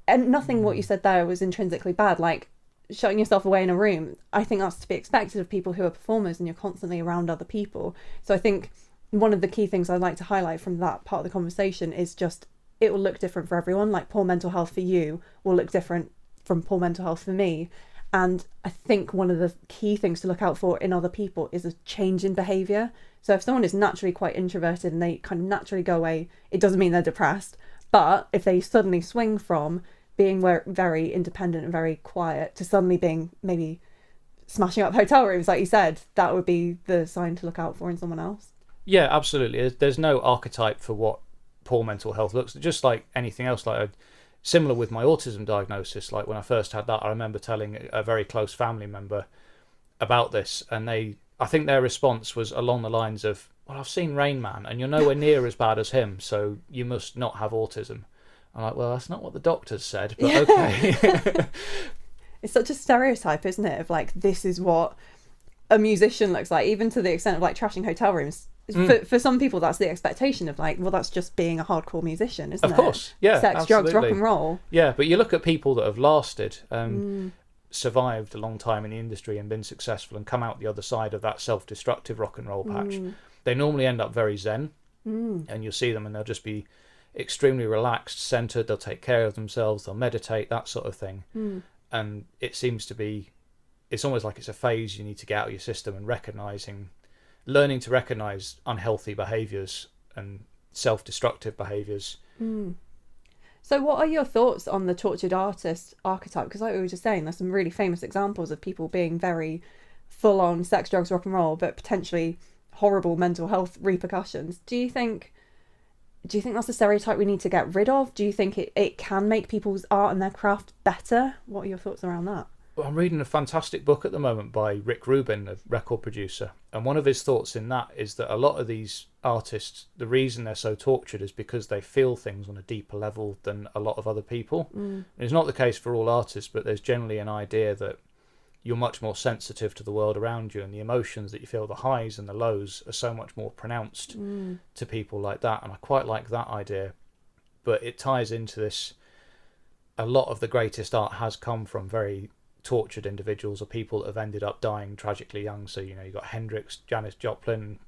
nothing what you said there was intrinsically bad. Like shutting yourself away in a room, I think that's to be expected of people who are performers and you're constantly around other people. So I think one of the key things I'd like to highlight from that part of the conversation is just, it will look different for everyone. Like poor mental health for you will look different from poor mental health for me. And I think one of the key things to look out for in other people is a change in behaviour. So if someone is naturally quite introverted and they kind of naturally go away, it doesn't mean they're depressed. But if they suddenly swing from being very independent and very quiet to suddenly being maybe smashing up hotel rooms, like you said, that would be the sign to look out for in someone else. Yeah, absolutely. There's no archetype for what poor mental health looks. Just like anything else, similar with my autism diagnosis, like when I first had that, I remember telling a very close family member about this, and I think their response was along the lines of, well, I've seen Rain Man and you're nowhere near as bad as him, so you must not have autism. I'm like, well, that's not what the doctors said, but okay. It's such a stereotype, isn't it, of like, this is what a musician looks like, even to the extent of like trashing hotel rooms. For some people, that's the expectation of like, well, that's just being a hardcore musician, isn't it? Of course, yeah. Sex, absolutely. drugs, rock and roll. Yeah, but you look at people that have lasted, survived a long time in the industry and been successful and come out the other side of that self-destructive rock and roll patch. They normally end up very zen, and you'll see them and they'll just be extremely relaxed, centered. They'll take care of themselves, they'll meditate, that sort of thing. And it seems to be, it's almost like it's a phase you need to get out of your system, and learning to recognize unhealthy behaviors and self-destructive behaviours. So what are your thoughts on the tortured artist archetype? Because like we were just saying, there's some really famous examples of people being very full-on sex, drugs, rock and roll, but potentially horrible mental health repercussions. Do you think that's a stereotype we need to get rid of? Do you think it can make people's art and their craft better? What are your thoughts around that? Well, I'm reading a fantastic book at the moment by Rick Rubin, a record producer, and one of his thoughts in that is that a lot of these artists, the reason they're so tortured is because they feel things on a deeper level than a lot of other people. It's not the case for all artists, but there's generally an idea that you're much more sensitive to the world around you, and the emotions that you feel, the highs and the lows, are so much more pronounced to people like that. And I quite like that idea, but it ties into this. A lot of the greatest art has come from very tortured individuals or people that have ended up dying tragically young. So, you know, you've got Hendrix, Janis Joplin,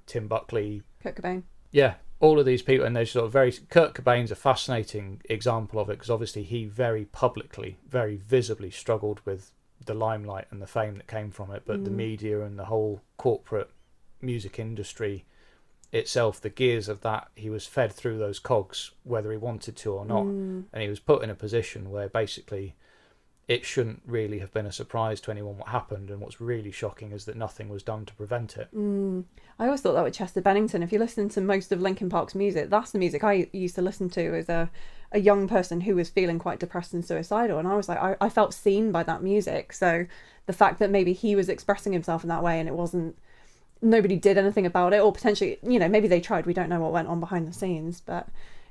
Tim Buckley, Kurt Cobain. Yeah, all of these people, and they're sort of very... Kurt Cobain's a fascinating example of it, because obviously he very publicly, very visibly struggled with the limelight and the fame that came from it, but the media and the whole corporate music industry itself, the gears of that, he was fed through those cogs whether he wanted to or not, and he was put in a position where basically it shouldn't really have been a surprise to anyone what happened, and what's really shocking is that nothing was done to prevent it. I always thought that with Chester Bennington. If you listen to most of Linkin Park's music, that's the music I used to listen to as a young person who was feeling quite depressed and suicidal, and I was like, I felt seen by that music. So the fact that maybe he was expressing himself in that way and it wasn't, nobody did anything about it, or potentially, you know, maybe they tried, we don't know what went on behind the scenes, but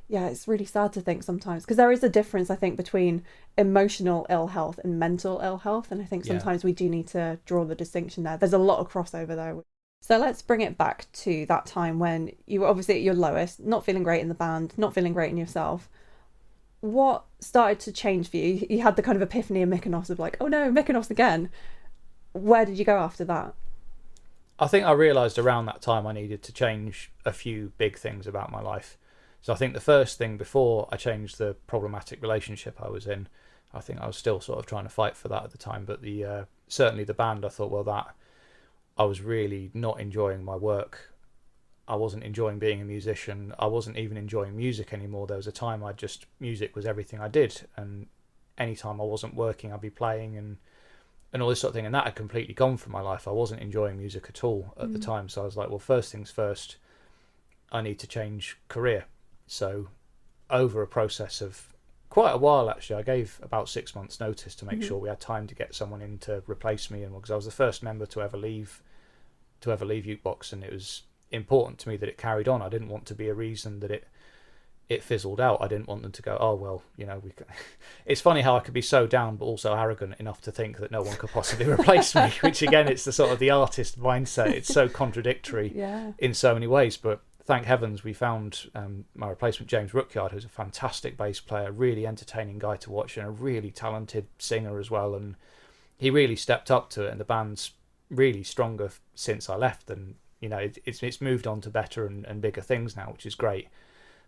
yeah, it's really sad to think sometimes, because there is a difference, I think, between emotional ill health and mental ill health, and I think sometimes we do need to draw the distinction there. There's a lot of crossover there. So let's bring it back to that time when you were obviously at your lowest, not feeling great in the band, not feeling great in yourself. What started to change for you? You had the kind of epiphany of Mykonos of like, oh no, Mykonos again. Where did you go after that? I think I realised around that time I needed to change a few big things about my life. So I think the first thing, before I changed the problematic relationship I was in, I think I was still sort of trying to fight for that at the time, but certainly the band, I thought, well, that I was really not enjoying my work. I wasn't enjoying being a musician. I wasn't even enjoying music anymore. There was a time music was everything I did, and any time I wasn't working, I'd be playing and all this sort of thing, and that had completely gone from my life. I wasn't enjoying music at all at the time, so I was like, well, first things first, I need to change career. So over a process of quite a while, actually, I gave about 6 months notice to make sure we had time to get someone in to replace me, and because I was the first member to ever leave Ukebox, and it was important to me that it carried on. I didn't want to be a reason that it fizzled out. I didn't want them to go, oh well, you know, it's funny how I could be so down but also arrogant enough to think that no one could possibly replace me, which again, it's the sort of the artist mindset. It's so contradictory in so many ways, but thank heavens we found my replacement, James Rookyard, who's a fantastic bass player, really entertaining guy to watch, and a really talented singer as well, and he really stepped up to it, and the band's really stronger since I left, and you know, it's moved on to better and bigger things now, which is great.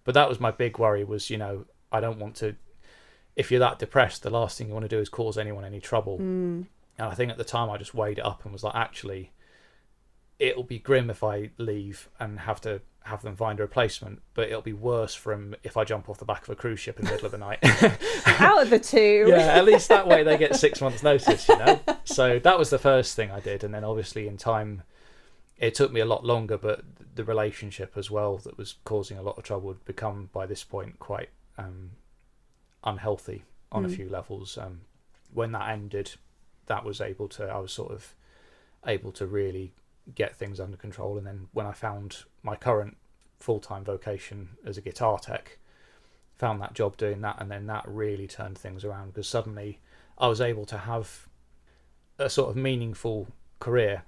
But that was my big worry, was, you know, I don't want to, if you're that depressed, the last thing you want to do is cause anyone any trouble. And I think at the time I just weighed it up and was like, actually, it'll be grim if I leave and have to have them find a replacement, but it'll be worse from if I jump off the back of a cruise ship in the middle of the night. Out of the two. Yeah, at least that way they get 6 months notice, you know. So that was the first thing I did, and then obviously in time, it took me a lot longer, but the relationship as well that was causing a lot of trouble had become, by this point, quite unhealthy on a few levels. When that ended, I was sort of able to really get things under control. And then when I found my current full-time vocation as a guitar tech, found that job doing that, and then that really turned things around, because suddenly I was able to have a sort of meaningful career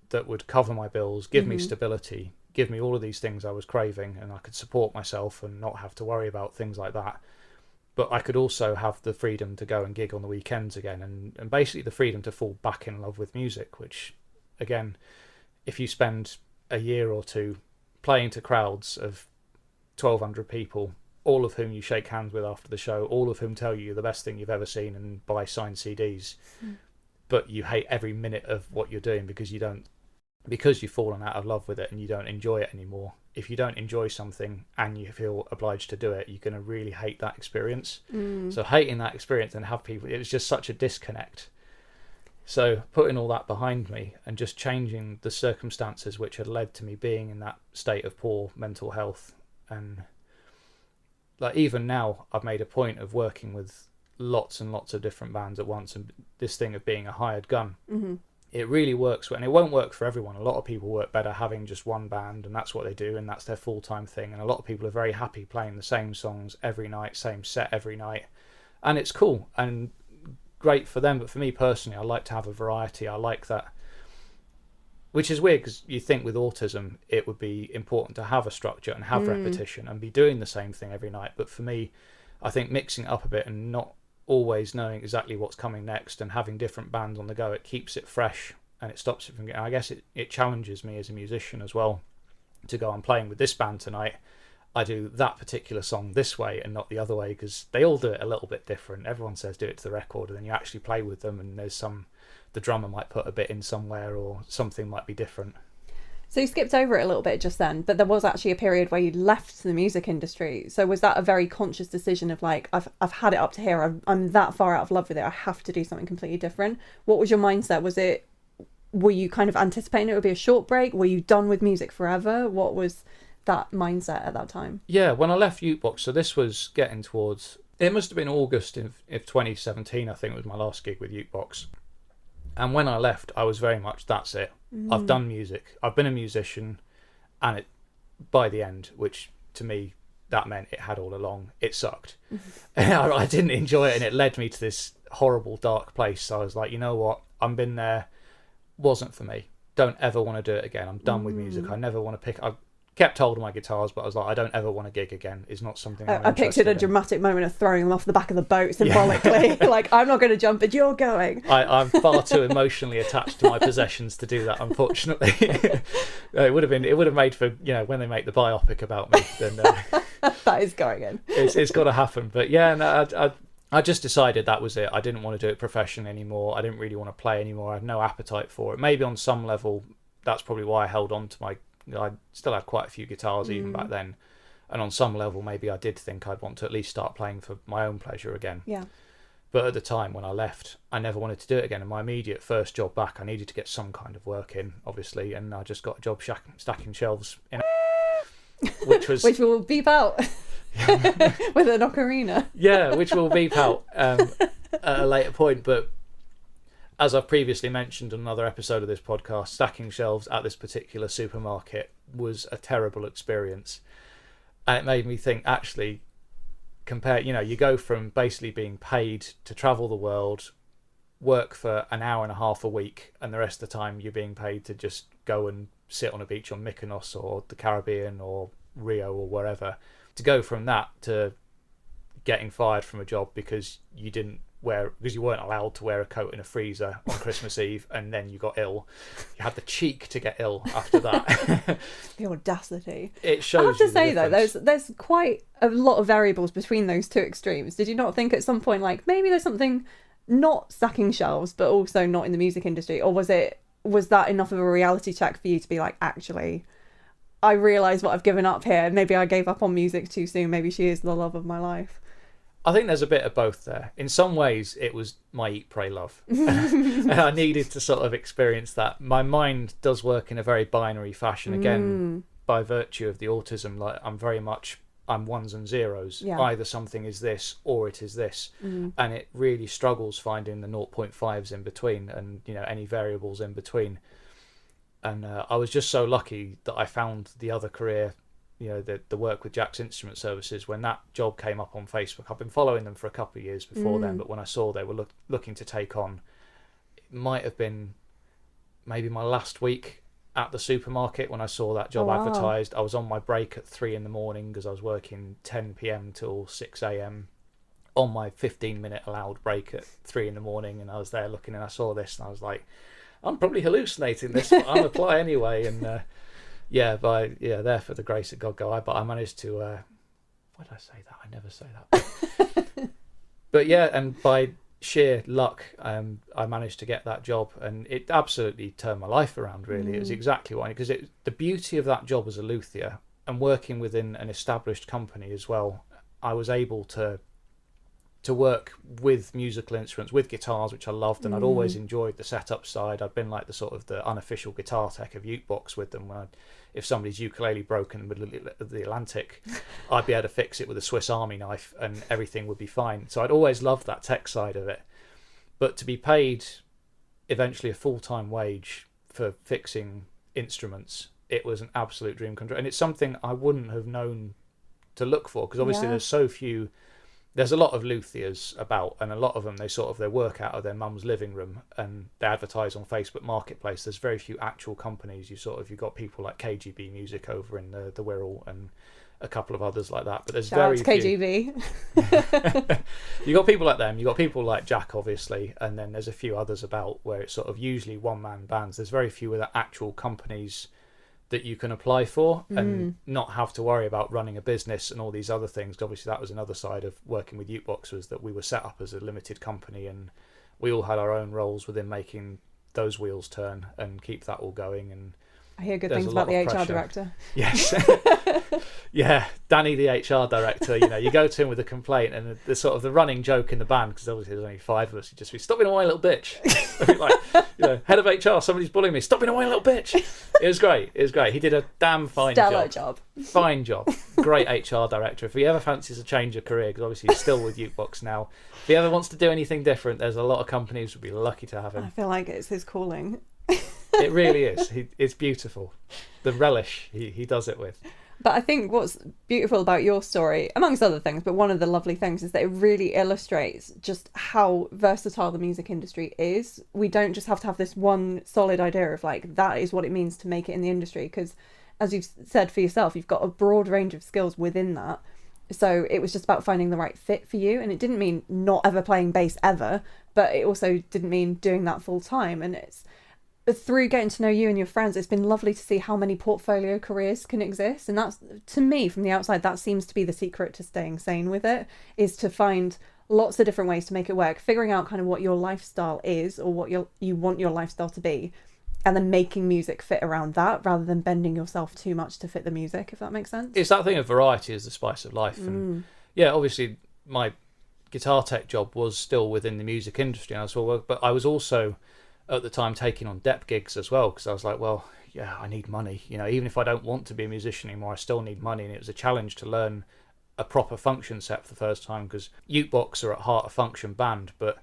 that would cover my bills, give me stability, give me all of these things I was craving, and I could support myself and not have to worry about things like that. But I could also have the freedom to go and gig on the weekends again, and basically the freedom to fall back in love with music, which, again, if you spend a year or two playing to crowds of 1,200 people, all of whom you shake hands with after the show, all of whom tell you you're the best thing you've ever seen and buy signed CDs, but you hate every minute of what you're doing because you don't because you've fallen out of love with it and you don't enjoy it anymore. If you don't enjoy something and you feel obliged to do it, you're going to really hate that experience. So hating that experience and have people, it was just such a disconnect. So putting all that behind me and just changing the circumstances which had led to me being in that state of poor mental health, and like even now I've made a point of working with lots and lots of different bands at once, and this thing of being a hired gun, it really works, and it won't work for everyone. A lot of people work better having just one band and that's what they do and that's their full-time thing, and a lot of people are very happy playing the same songs every night, same set every night, and it's cool and great for them. But for me personally, I like to have a variety. I like that, which is weird because you think with autism it would be important to have a structure and have repetition and be doing the same thing every night, but for me I think mixing it up a bit and not always knowing exactly what's coming next and having different bands on the go, it keeps it fresh and it stops it from getting, I guess it challenges me as a musician as well to go, I'm playing with this band tonight, I do that particular song this way and not the other way, because they all do it a little bit different. Everyone says do it to the record, and then you actually play with them and the drummer might put a bit in somewhere or something might be different. So you skipped over it a little bit just then, but there was actually a period where you left the music industry. So was that a very conscious decision of like, I've had it up to here, I'm that far out of love with it, I have to do something completely different? What was your mindset? Were you kind of anticipating it would be a short break? Were you done with music forever? What was that mindset at that time? Yeah, when I left Ukebox, so this was getting towards, it must have been August of 2017, I think was my last gig with Ukebox. And when I left, I was very much, that's it. I've done music. I've been a musician. And it, by the end, which to me, that meant it had all along, it sucked. I didn't enjoy it and it led me to this horrible, dark place. So I was like, you know what? I've been there. Wasn't for me. Don't ever want to do it again. I'm done with music. I never want to pick... I kept hold of my guitars, but I was like, I don't ever want to gig again. It's not something I'm I pictured a dramatic moment of throwing them off the back of the boat symbolically. Like, I'm not going to jump, but you're going. I'm far too emotionally attached to my possessions to do that, unfortunately. It would have made for, when they make the biopic about me, then that is going in. It's got to happen. But yeah, no, I just decided that was it. I didn't want to do it professionally anymore. I didn't really want to play anymore. I had no appetite for it. Maybe on some level, that's probably why I held on to my... I still had quite a few guitars even back then, and on some level maybe I did think I'd want to at least start playing for my own pleasure again. Yeah. But at the time when I left, I never wanted to do it again, and my immediate first job back, I needed to get some kind of work in, obviously, and I just got a job stacking shelves in which will beep out with an ocarina. Yeah, which will beep out at a later point, but as I've previously mentioned on another episode of this podcast, stacking shelves at this particular supermarket was a terrible experience. And it made me think, actually, you go from basically being paid to travel the world, work for an hour and a half a week, and the rest of the time you're being paid to just go and sit on a beach on Mykonos or the Caribbean or Rio or wherever, to go from that to getting fired from a job because you weren't allowed to wear a coat in a freezer on Christmas Eve, and then you got ill. You had the cheek to get ill after that. The audacity. It shows. I have to say the though, there's quite a lot of variables between those two extremes. Did you not think at some point, like, maybe there's something not stacking shelves, but also not in the music industry? Or was that enough of a reality check for you to be like, actually, I realise what I've given up here. Maybe I gave up on music too soon. Maybe she is the love of my life. I think there's a bit of both there. In some ways, it was my eat, pray, love. And I needed to sort of experience that. My mind does work in a very binary fashion. Again, by virtue of the autism, like I'm ones and zeros. Yeah. Either something is this or it is this. And it really struggles finding the 0.5s in between and, any variables in between. And I was just so lucky that I found the other career, the work with Jack's Instrument Services. When that job came up on Facebook, I've been following them for a couple of years before then, but when I saw they were looking to take on, it might have been maybe my last week at the supermarket when I saw that job advertised. I was on my break at 3 a.m. because I was working 10 p.m. till 6 a.m. on my 15-minute allowed break at 3 a.m, and I was there looking and I saw this and I was like, I'm probably hallucinating this, but I'll apply anyway. And there for the grace of God go I. But I managed to. Why did I say that? I never say that. But yeah, and by sheer luck, I managed to get that job, and it absolutely turned my life around, really. It was exactly what I, because the beauty of that job as a luthier and working within an established company as well, I was able to work with musical instruments, with guitars, which I loved, and I'd always enjoyed the setup side. I'd been like the sort of the unofficial guitar tech of Ukebox with them. If somebody's ukulele broke in the middle of the Atlantic, I'd be able to fix it with a Swiss Army knife and everything would be fine. So I'd always loved that tech side of it. But to be paid eventually a full-time wage for fixing instruments, it was an absolute dream come true. And it's something I wouldn't have known to look for, because obviously there's so few. There's a lot of luthiers about, and a lot of them, they work out of their mum's living room and they advertise on Facebook Marketplace. There's very few actual companies. You've got people like KGB Music over in the Wirral and a couple of others like that. But there's Shout very out to KGB. You got people like them. You got people like Jack, obviously, and then there's a few others about where it's sort of usually one-man bands. There's very few other actual companies that you can apply for and not have to worry about running a business and all these other things. Obviously that was another side of working with Ukebox, was that we were set up as a limited company and we all had our own roles within making those wheels turn and keep that all going. And I hear good things about the HR director. Yes. Yeah, Danny, the HR director, you go to him with a complaint, and the sort of the running joke in the band, because obviously there's only 5 of us, he'd just be, "Stop being a whiny little bitch." Like, head of HR, somebody's bullying me, "Stop being a whiny little bitch." It was great. He did a damn fine Stellar job. Fine job. Great HR director. If he ever fancies a change of career, because obviously he's still with Ukebox now, if he ever wants to do anything different, there's a lot of companies would be lucky to have him. I feel like it's his calling. It really is. It's beautiful. The relish he does it with. But I think what's beautiful about your story, amongst other things, but one of the lovely things is that it really illustrates just how versatile the music industry is. We don't just have to have this one solid idea of like, that is what it means to make it in the industry. Because as you've said for yourself, you've got a broad range of skills within that. So it was just about finding the right fit for you. And it didn't mean not ever playing bass ever, but it also didn't mean doing that full time. And it's through getting to know you and your friends, it's been lovely to see how many portfolio careers can exist. And that's, to me, from the outside, that seems to be the secret to staying sane with it, is to find lots of different ways to make it work, figuring out kind of what your lifestyle is or what you want your lifestyle to be, and then making music fit around that rather than bending yourself too much to fit the music, if that makes sense. It's that thing of variety is the spice of life. And yeah, obviously my guitar tech job was still within the music industry, and but I was also at the time taking on dep gigs as well, because I was like, well, yeah, I need money. Even if I don't want to be a musician anymore, I still need money. And it was a challenge to learn a proper function set for the first time, because Ukebox are at heart a function band, but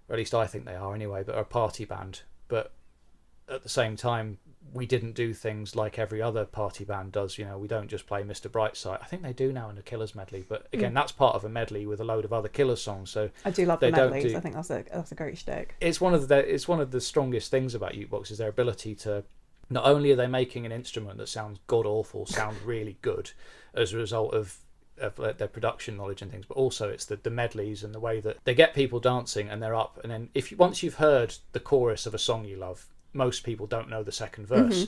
or at least I think they are anyway, but are a party band. But at the same time, we didn't do things like every other party band does. We don't just play Mr. Brightside. I think they do now in a Killers medley, but again, that's part of a medley with a load of other Killers songs. So I do love the medleys. I think that's a great shtick. It's one of the strongest things about Ukebox is their ability to, not only are they making an instrument that sounds god awful sound really good as a result of their production knowledge and things, but also it's the medleys and the way that they get people dancing and they're up, and then once you've heard the chorus of a song you love, most people don't know the second verse.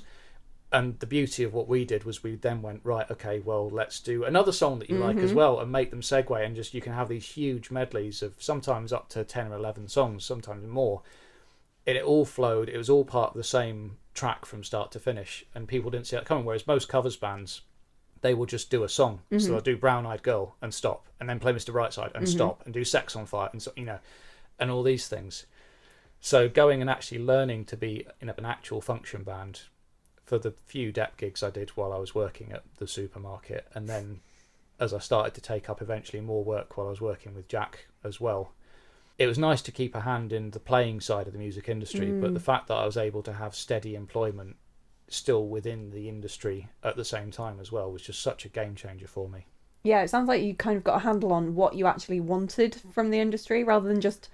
And the beauty of what we did was we then went, right, okay, well, let's do another song that you like as well, and make them segue, and just you can have these huge medleys of sometimes up to 10 or 11 songs, sometimes more, and it all flowed. It was all part of the same track from start to finish, and people didn't see that coming. Whereas most covers bands, they will just do a song. So they'll do Brown Eyed Girl and stop, and then play Mr. Brightside and stop, and do Sex on Fire, and so, and all these things. So going and actually learning to be in an actual function band for the few dep gigs I did while I was working at the supermarket, and then as I started to take up eventually more work while I was working with Jack as well, it was nice to keep a hand in the playing side of the music industry, but the fact that I was able to have steady employment still within the industry at the same time as well was just such a game changer for me. Yeah, it sounds like you kind of got a handle on what you actually wanted from the industry, rather than just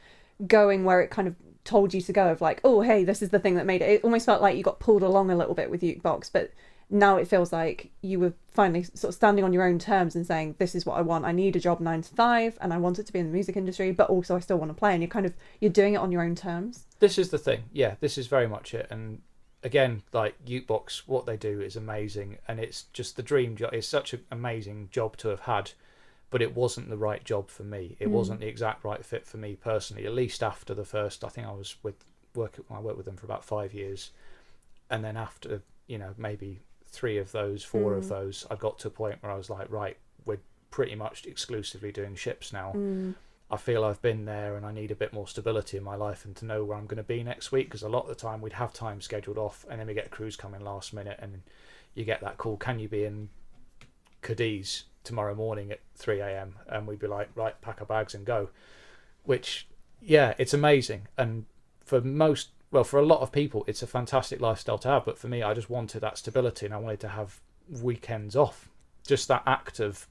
going where it kind of told you to go, of like, oh, hey, this is the thing that made it. It almost felt like you got pulled along a little bit with Ukebox, but now it feels like you were finally sort of standing on your own terms and saying, this is what I want. I need a job 9 to 5 and I want it to be in the music industry, but also I still want to play. And you're doing it on your own terms. This is the thing. Yeah, this is very much it. And again, like Ukebox, what they do is amazing, and it's just the dream job. It's such an amazing job to have had. but it wasn't the right job for me. It wasn't the exact right fit for me personally, at least after the first, I think I worked with them for about 5 years. And then after, maybe 3 of those, 4 of those, I got to a point where I was like, right, we're pretty much exclusively doing ships now. I feel I've been there and I need a bit more stability in my life and to know where I'm going to be next week, because a lot of the time we'd have time scheduled off and then we get crews coming last minute and you get that call, can you be in Cadiz tomorrow morning at 3 a.m? And we'd be like, right, pack our bags and go. Which, yeah, it's amazing. And for a lot of people, it's a fantastic lifestyle to have. But for me, I just wanted that stability and I wanted to have weekends off. Just that act of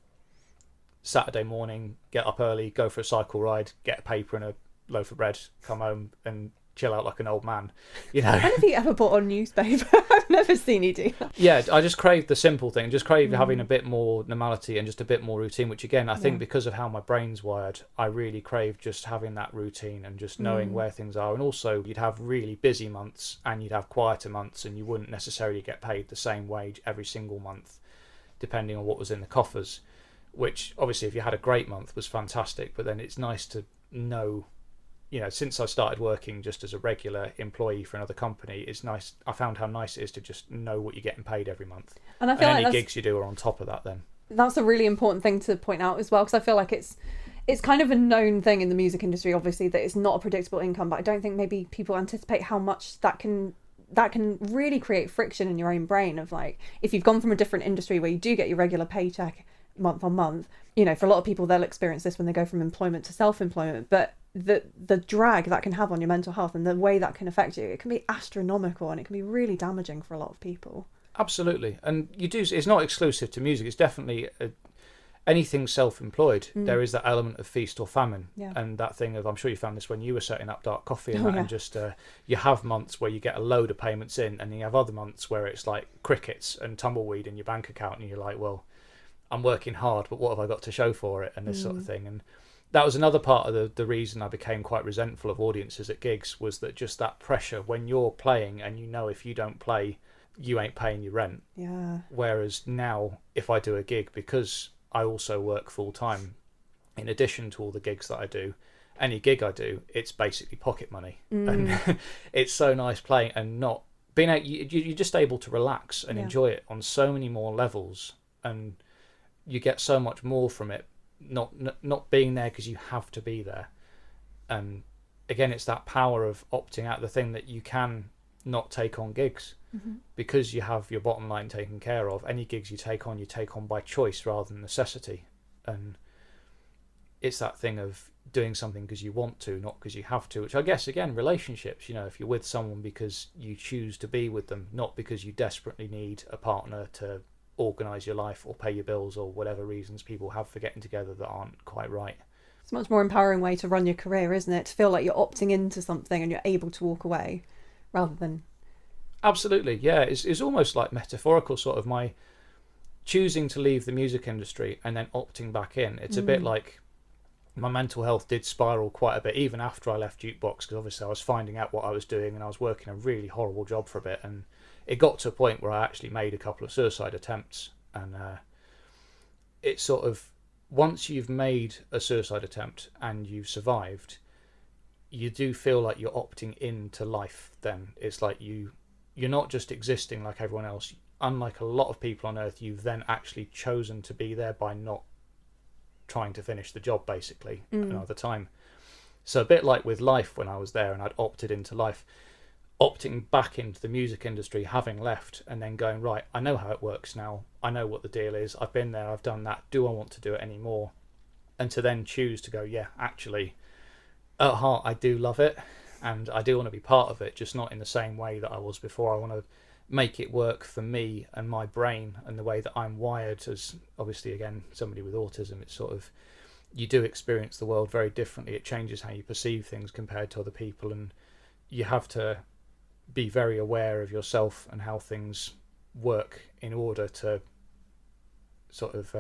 Saturday morning, get up early, go for a cycle ride, get a paper and a loaf of bread, come home and chill out like an old man. When have you ever bought a newspaper? I've never seen you do that. Yeah, I just craved the simple thing, just craved having a bit more normality and just a bit more routine, which again, I think because of how my brain's wired, I really craved just having that routine and just knowing where things are. And also you'd have really busy months and you'd have quieter months and you wouldn't necessarily get paid the same wage every single month, depending on what was in the coffers, which obviously if you had a great month was fantastic. But then it's nice to know, since I started working just as a regular employee for another company, it's nice. I found how nice it is to just know what you're getting paid every month. And I feel any gigs you do are on top of that then. That's a really important thing to point out as well, because I feel like it's kind of a known thing in the music industry, obviously, that it's not a predictable income, but I don't think maybe people anticipate how much that can really create friction in your own brain of like, if you've gone from a different industry where you do get your regular paycheck month on month, for a lot of people, they'll experience this when they go from employment to self-employment, but the drag that can have on your mental health and the way that can affect you, it can be astronomical and it can be really damaging for a lot of people. Absolutely. And it's not exclusive to music, it's definitely anything self-employed. There is that element of feast or famine, and that thing of, I'm sure you found this when you were setting up Dark Coffee and just you have months where you get a load of payments in, and then you have other months where it's like crickets and tumbleweed in your bank account and you're like, well, I'm working hard, but what have I got to show for it, and this sort of thing. And that was another part of the reason I became quite resentful of audiences at gigs, was that just that pressure when you're playing and if you don't play, you ain't paying your rent. Yeah. Whereas now, if I do a gig, because I also work full time, in addition to all the gigs that I do, any gig I do, it's basically pocket money. And it's so nice playing and not being out. You're just able to relax and enjoy it on so many more levels, and you get so much more from it. Not being there because you have to be there. And again, it's that power of opting out, the thing that you can not take on gigs because you have your bottom line taken care of. Any gigs you take on by choice rather than necessity. And it's that thing of doing something because you want to, not because you have to, which I guess, again, relationships, if you're with someone because you choose to be with them, not because you desperately need a partner to organise your life or pay your bills or whatever reasons people have for getting together that aren't quite right. It's a much more empowering way to run your career, isn't it? To feel like you're opting into something and you're able to walk away rather than... Absolutely, yeah. It's almost like metaphorical, sort of my choosing to leave the music industry and then opting back in. It's a bit like my mental health did spiral quite a bit even after I left Jukebox, because obviously I was finding out what I was doing and I was working a really horrible job for a bit, and it got to a point where I actually made a couple of suicide attempts. And it's sort of, once you've made a suicide attempt and you've survived, you do feel like you're opting into life then. It's like you're not just existing like everyone else. Unlike a lot of people on earth, you've then actually chosen to be there by not trying to finish the job, basically, another time. So a bit like with life when I was there and I'd opted into life, opting back into the music industry, having left, and then going, right, I know how it works now. I know what the deal is. I've been there. I've done that. Do I want to do it anymore? And to then choose to go, yeah, actually, at heart, I do love it. And I do want to be part of it, just not in the same way that I was before. I want to make it work for me and my brain and the way that I'm wired as, obviously, again, somebody with autism. It's sort of, you do experience the world very differently. It changes how you perceive things compared to other people. And you have to be very aware of yourself and how things work in order to sort of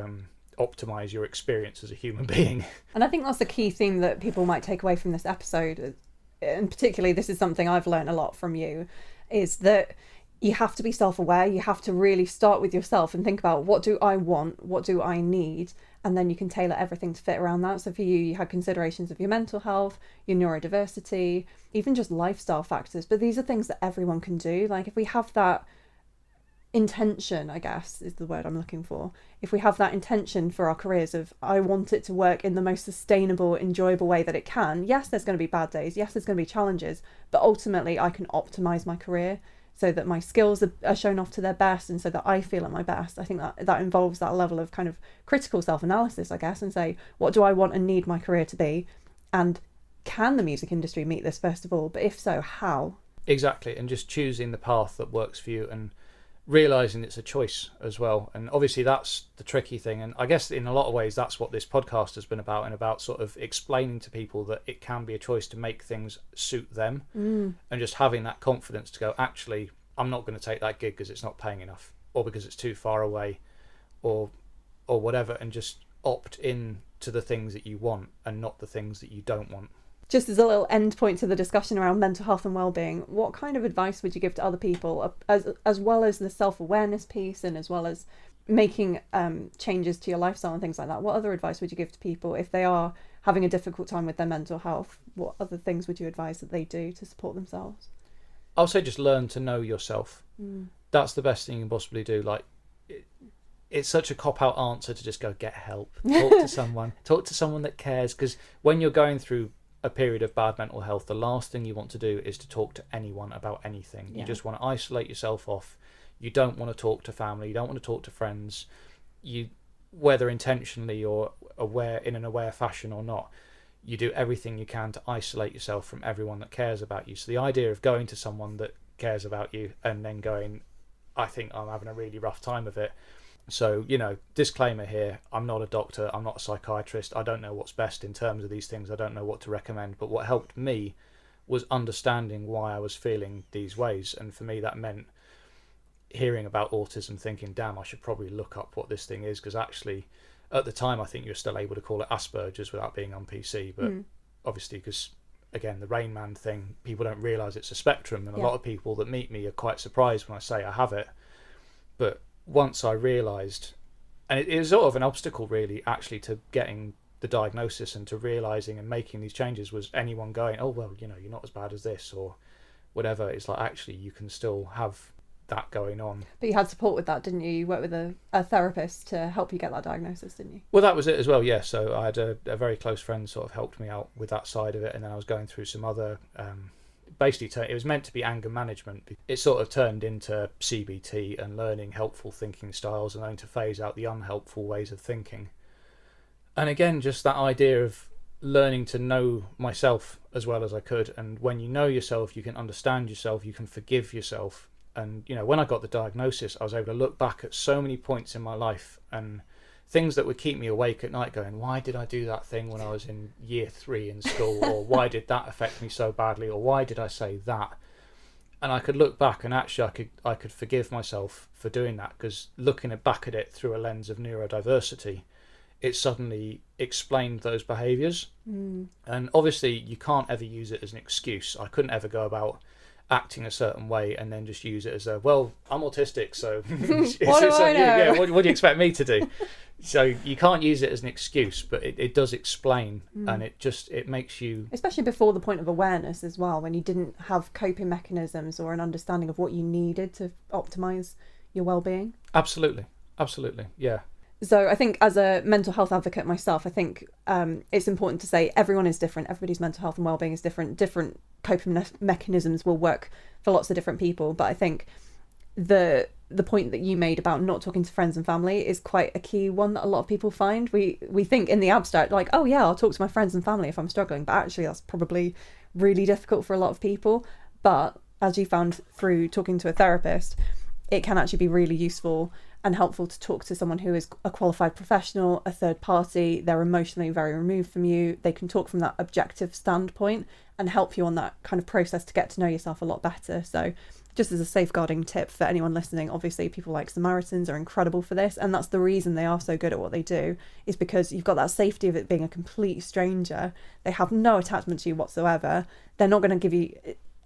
optimize your experience as a human being. And I think that's the key theme that people might take away from this episode, and particularly this is something I've learned a lot from you, is that you have to be self-aware. You have to really start with yourself and think about, what do I want? What do I need? and then you can tailor everything to fit around that. So for you, you had considerations of your mental health, your neurodiversity, even just lifestyle factors. But these are things that everyone can do. Like if we have that intention, I guess is the word I'm looking for. If we have that intention for our careers of, I want it to work in the most sustainable, enjoyable way that it can. Yes, there's going to be bad days. Yes, there's going to be challenges, but ultimately I can optimize my career so that my skills are shown off to their best and so that I feel at my best. I think that involves that level of kind of critical self-analysis, I guess, and say, what do I want and need my career to be? And can the music industry meet this, first of all? But if so, how? Exactly. And just choosing the path that works for you and realising it's a choice as well. And obviously that's the tricky thing. And I guess in a lot of ways, that's what this podcast has been about, and about sort of explaining to people that it can be a choice to make things suit them, and just having that confidence to go, actually, I'm not going to take that gig because it's not paying enough, or because it's too far away, or whatever, and just opt in to the things that you want and not the things that you don't want. Just as a little end point to the discussion around mental health and well-being, what kind of advice would you give to other people, as well as the self-awareness piece and as well as making changes to your lifestyle and things like that? What other advice would you give to people if they are having a difficult time with their mental health? What other things would you advise that they do to support themselves? I'll say just learn to know yourself. That's the best thing you can possibly do. Like, it's such a cop-out answer to just go get help, talk to someone that cares, because when you're going through a period of bad mental health, the last thing you want to do is to talk to anyone about anything. You just want to isolate yourself off. You don't want to talk to family, you don't want to talk to friends. You, whether intentionally or in an aware fashion or not, you do everything you can to isolate yourself from everyone that cares about you. So the idea of going to someone that cares about you and then going, I think I'm having a really rough time of it. So, disclaimer here, I'm not a doctor, I'm not a psychiatrist, I don't know what's best in terms of these things, I don't know what to recommend, but what helped me was understanding why I was feeling these ways. And for me that meant hearing about autism, thinking, damn, I should probably look up what this thing is, because actually at the time I think you're still able to call it Asperger's without being on PC, but obviously, because again, the Rain Man thing, people don't realise it's a spectrum, and a lot of people that meet me are quite surprised when I say I have it. But once I realised, and it was sort of an obstacle really actually to getting the diagnosis and to realising and making these changes, was anyone going, oh well, you're not as bad as this or whatever. It's like, actually you can still have that going on. But you had support with that, didn't you? You worked with a therapist to help you get that diagnosis, didn't you? Well, that was it as well, yeah. So I had a very close friend sort of helped me out with that side of it, and then I was going through some other basically it was meant to be anger management. It sort of turned into CBT and learning helpful thinking styles and learning to phase out the unhelpful ways of thinking. And again, just that idea of learning to know myself as well as I could. And when you know yourself, you can understand yourself, you can forgive yourself. And when I got the diagnosis, I was able to look back at so many points in my life and things that would keep me awake at night going, why did I do that thing when I was in year 3 in school? Or why did that affect me so badly? Or why did I say that? And I could look back and actually I could forgive myself for doing that, because looking back at it through a lens of neurodiversity, it suddenly explained those behaviours. And obviously you can't ever use it as an excuse. I couldn't ever go about acting a certain way and then just use it as I'm autistic, so what do I know? Yeah, what do you expect me to do? So you can't use it as an excuse, but it does explain, and it makes you, especially before the point of awareness as well, when you didn't have coping mechanisms or an understanding of what you needed to optimize your well-being. Absolutely, yeah. So I think as a mental health advocate myself, I think it's important to say everyone is different. Everybody's mental health and well-being is different. Different coping mechanisms will work for lots of different people. But I think the point that you made about not talking to friends and family is quite a key one that a lot of people find. We think in the abstract, like, oh yeah, I'll talk to my friends and family if I'm struggling. But actually that's probably really difficult for a lot of people. But as you found through talking to a therapist, it can actually be really useful and helpful to talk to someone who is a qualified professional, a third party. They're emotionally very removed from you. They can talk from that objective standpoint and help you on that kind of process to get to know yourself a lot better. So just as a safeguarding tip for anyone listening, obviously people like Samaritans are incredible for this, and that's the reason they are so good at what they do, is because you've got that safety of it being a complete stranger. They have no attachment to you whatsoever. They're not going to give you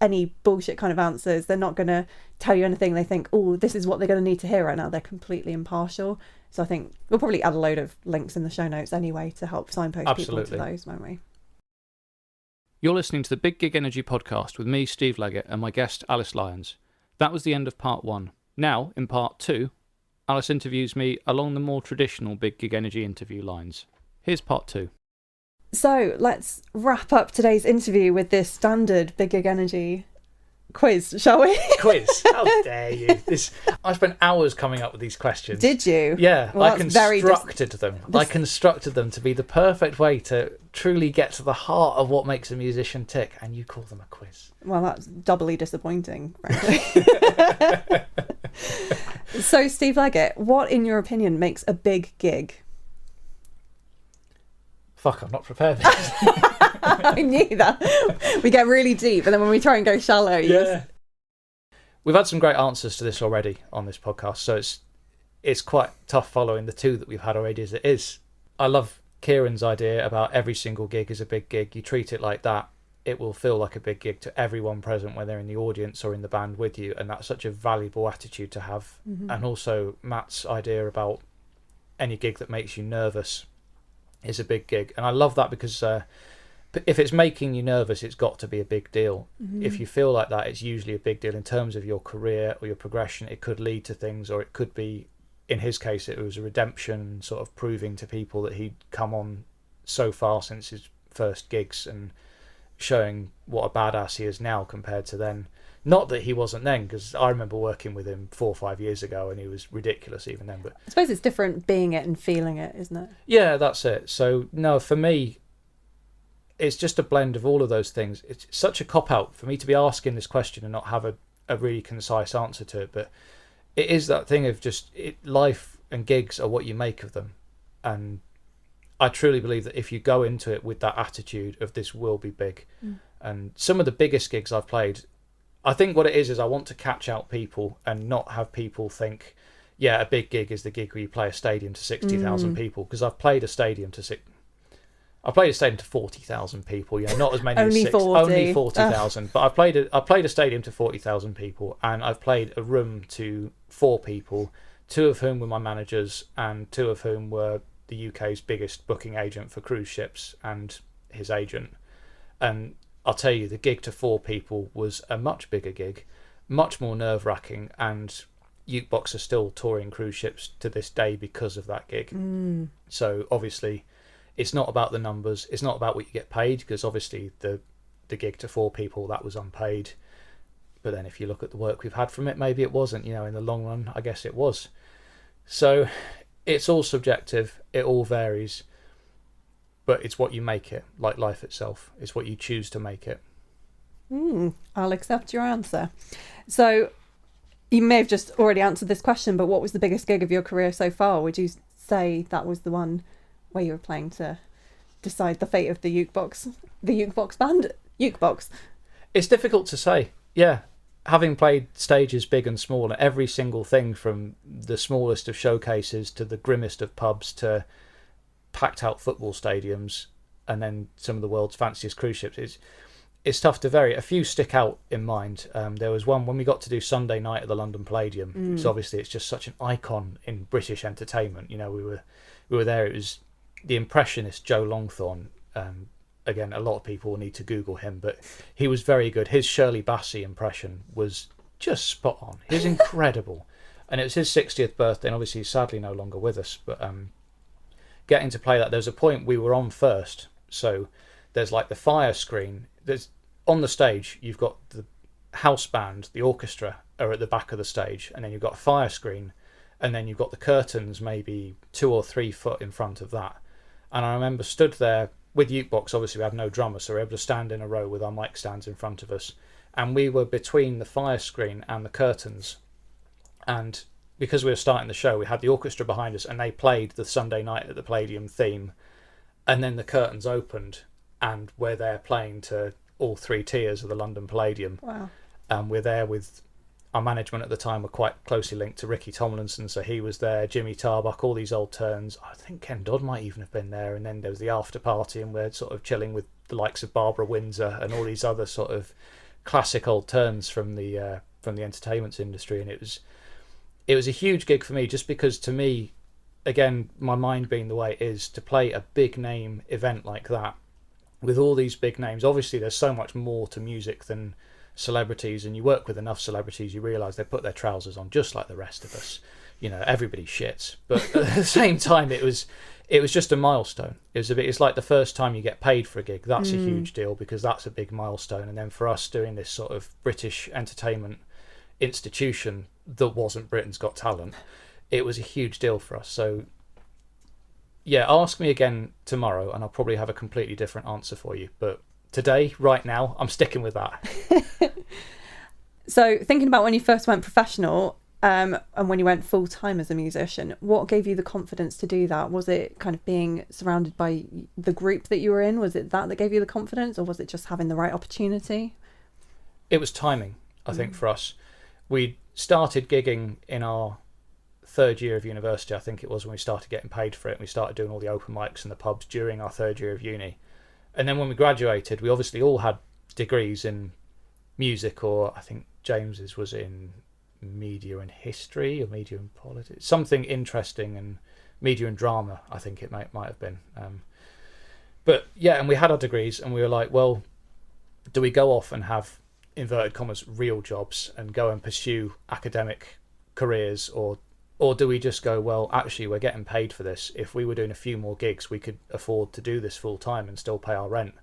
any bullshit kind of answers. They're not going to tell you anything they think, oh, this is what they're going to need to hear right now. They're completely impartial. So I think we'll probably add a load of links in the show notes anyway to help signpost people to those, won't we? You're listening to the Big Gig Energy podcast with me, Steve Leggett, and my guest, Alice Lyons. That was the end of part 1. Now, in part 2, Alice interviews me along the more traditional Big Gig Energy interview lines. Here's part 2. So let's wrap up today's interview with this standard Big Gig Energy quiz, shall we? Quiz? How dare you? I spent hours coming up with these questions. Did you? Yeah, well, I constructed them. I constructed them to be the perfect way to truly get to the heart of what makes a musician tick, and you call them a quiz. Well, that's doubly disappointing, frankly. So, Steve Leggett, what, in your opinion, makes a big gig? Fuck, I'm not prepared. I knew that. We get really deep, and then when we try and go shallow, We've had some great answers to this already on this podcast, so it's quite tough following the 2 that we've had already as it is. I love Kieran's idea about every single gig is a big gig. You treat it like that, it will feel like a big gig to everyone present, whether in the audience or in the band with you, and that's such a valuable attitude to have. Mm-hmm. And also Matt's idea about any gig that makes you nervous is a big gig, and I love that because if it's making you nervous, it's got to be a big deal. Mm-hmm. If you feel like that, it's usually a big deal in terms of your career or your progression. It could lead to things, or it could be, in his case, it was a redemption, sort of proving to people that he'd come on so far since his first gigs and showing what a badass he is now compared to then. Not that he wasn't then, because I remember working with him 4 or 5 years ago and he was ridiculous even then. But I suppose it's different being it and feeling it, isn't it? Yeah, that's it. So, no, for me, it's just a blend of all of those things. It's such a cop-out for me to be asking this question and not have a really concise answer to it. But it is that thing of just life and gigs are what you make of them. And I truly believe that if you go into it with that attitude of this will be big. And some of the biggest gigs I've played, I think what it is I want to catch out people and not have people think, yeah, a big gig is the gig where you play a stadium to 60,000 people. Because I've played a stadium to 40,000 people. You know, not as many only as 40. Only 40,000. But I played a stadium to 40,000 people, and I've played a room to 4 people, 2 of whom were my managers, and 2 of whom were the UK's biggest booking agent for cruise ships and his agent. And I'll tell you, the gig to 4 people was a much bigger gig, much more nerve-wracking, and Ukebox are still touring cruise ships to this day because of that gig. So obviously it's not about the numbers, it's not about what you get paid, because obviously the gig to 4 people, that was unpaid. But then if you look at the work we've had from it, maybe it wasn't, in the long run, I guess it was. So it's all subjective, it all varies. But it's what you make it, like life itself. It's what you choose to make it. I'll accept your answer. So you may have just already answered this question, but what was the biggest gig of your career so far? Would you say that was the one where you were playing to decide the fate of the Ukebox band? Ukebox. It's difficult to say. Yeah. Having played stages big and small, and every single thing from the smallest of showcases to the grimmest of pubs to packed out football stadiums, and then some of the world's fanciest cruise ships, it's tough to vary. A few stick out in mind. There was one when we got to do Sunday night at the London Palladium. So obviously it's just such an icon in British entertainment. We were there. It was the impressionist Joe Longthorne. Again, a lot of people will need to Google him, but he was very good. His Shirley Bassey impression was just spot on. He was incredible. And it was his 60th birthday, and obviously he's sadly no longer with us, but getting to play that, there's a point we were on first, so there's like the fire screen, there's on the stage, you've got the house band, the orchestra are at the back of the stage, and then you've got a fire screen, and then you've got the curtains maybe 2 or 3 foot in front of that. And I remember stood there with Ukebox, obviously we had no drummer, so we were able to stand in a row with our mic stands in front of us, and we were between the fire screen and the curtains. And because we were starting the show, we had the orchestra behind us, and they played the Sunday night at the Palladium theme, and then the curtains opened, and we're there playing to all 3 tiers of the London Palladium. Wow. And we're there with our management at the time, were quite closely linked to Ricky Tomlinson, so he was there, Jimmy Tarbuck, all these old turns. I think Ken Dodd might even have been there, and then there was the after party, and we're sort of chilling with the likes of Barbara Windsor and all these other sort of classic old turns from the entertainment industry, and it was a huge gig for me, just because to me, again, my mind being the way it is, to play a big name event like that with all these big names. Obviously there's so much more to music than celebrities, and you work with enough celebrities, you realise they put their trousers on just like the rest of us. Everybody shits, but at the same time it was just a milestone. It's like the first time you get paid for a gig. That's a huge deal, because that's a big milestone. And then for us doing this sort of British entertainment institution that wasn't Britain's Got Talent, it was a huge deal for us. So yeah, ask me again tomorrow and I'll probably have a completely different answer for you, but today, right now, I'm sticking with that. So thinking about when you first went professional, and when you went full-time as a musician, what gave you the confidence to do that? Was it kind of being surrounded by the group that you were in? Was it that gave you the confidence, or was it just having the right opportunity? It was timing, I think, for us. We started gigging in our third year of university, I think it was, when we started getting paid for it. We started doing all the open mics in the pubs during our third year of uni. And then when we graduated, we obviously all had degrees in music, or I think James's was in media and history, or media and politics, something interesting, and media and drama, I think it might have been. But yeah, and we had our degrees, and we were like, well, do we go off and have, inverted commas, real jobs and go and pursue academic careers, or do we just go, well, actually we're getting paid for this. If we were doing a few more gigs, we could afford to do this full time and still pay our rent.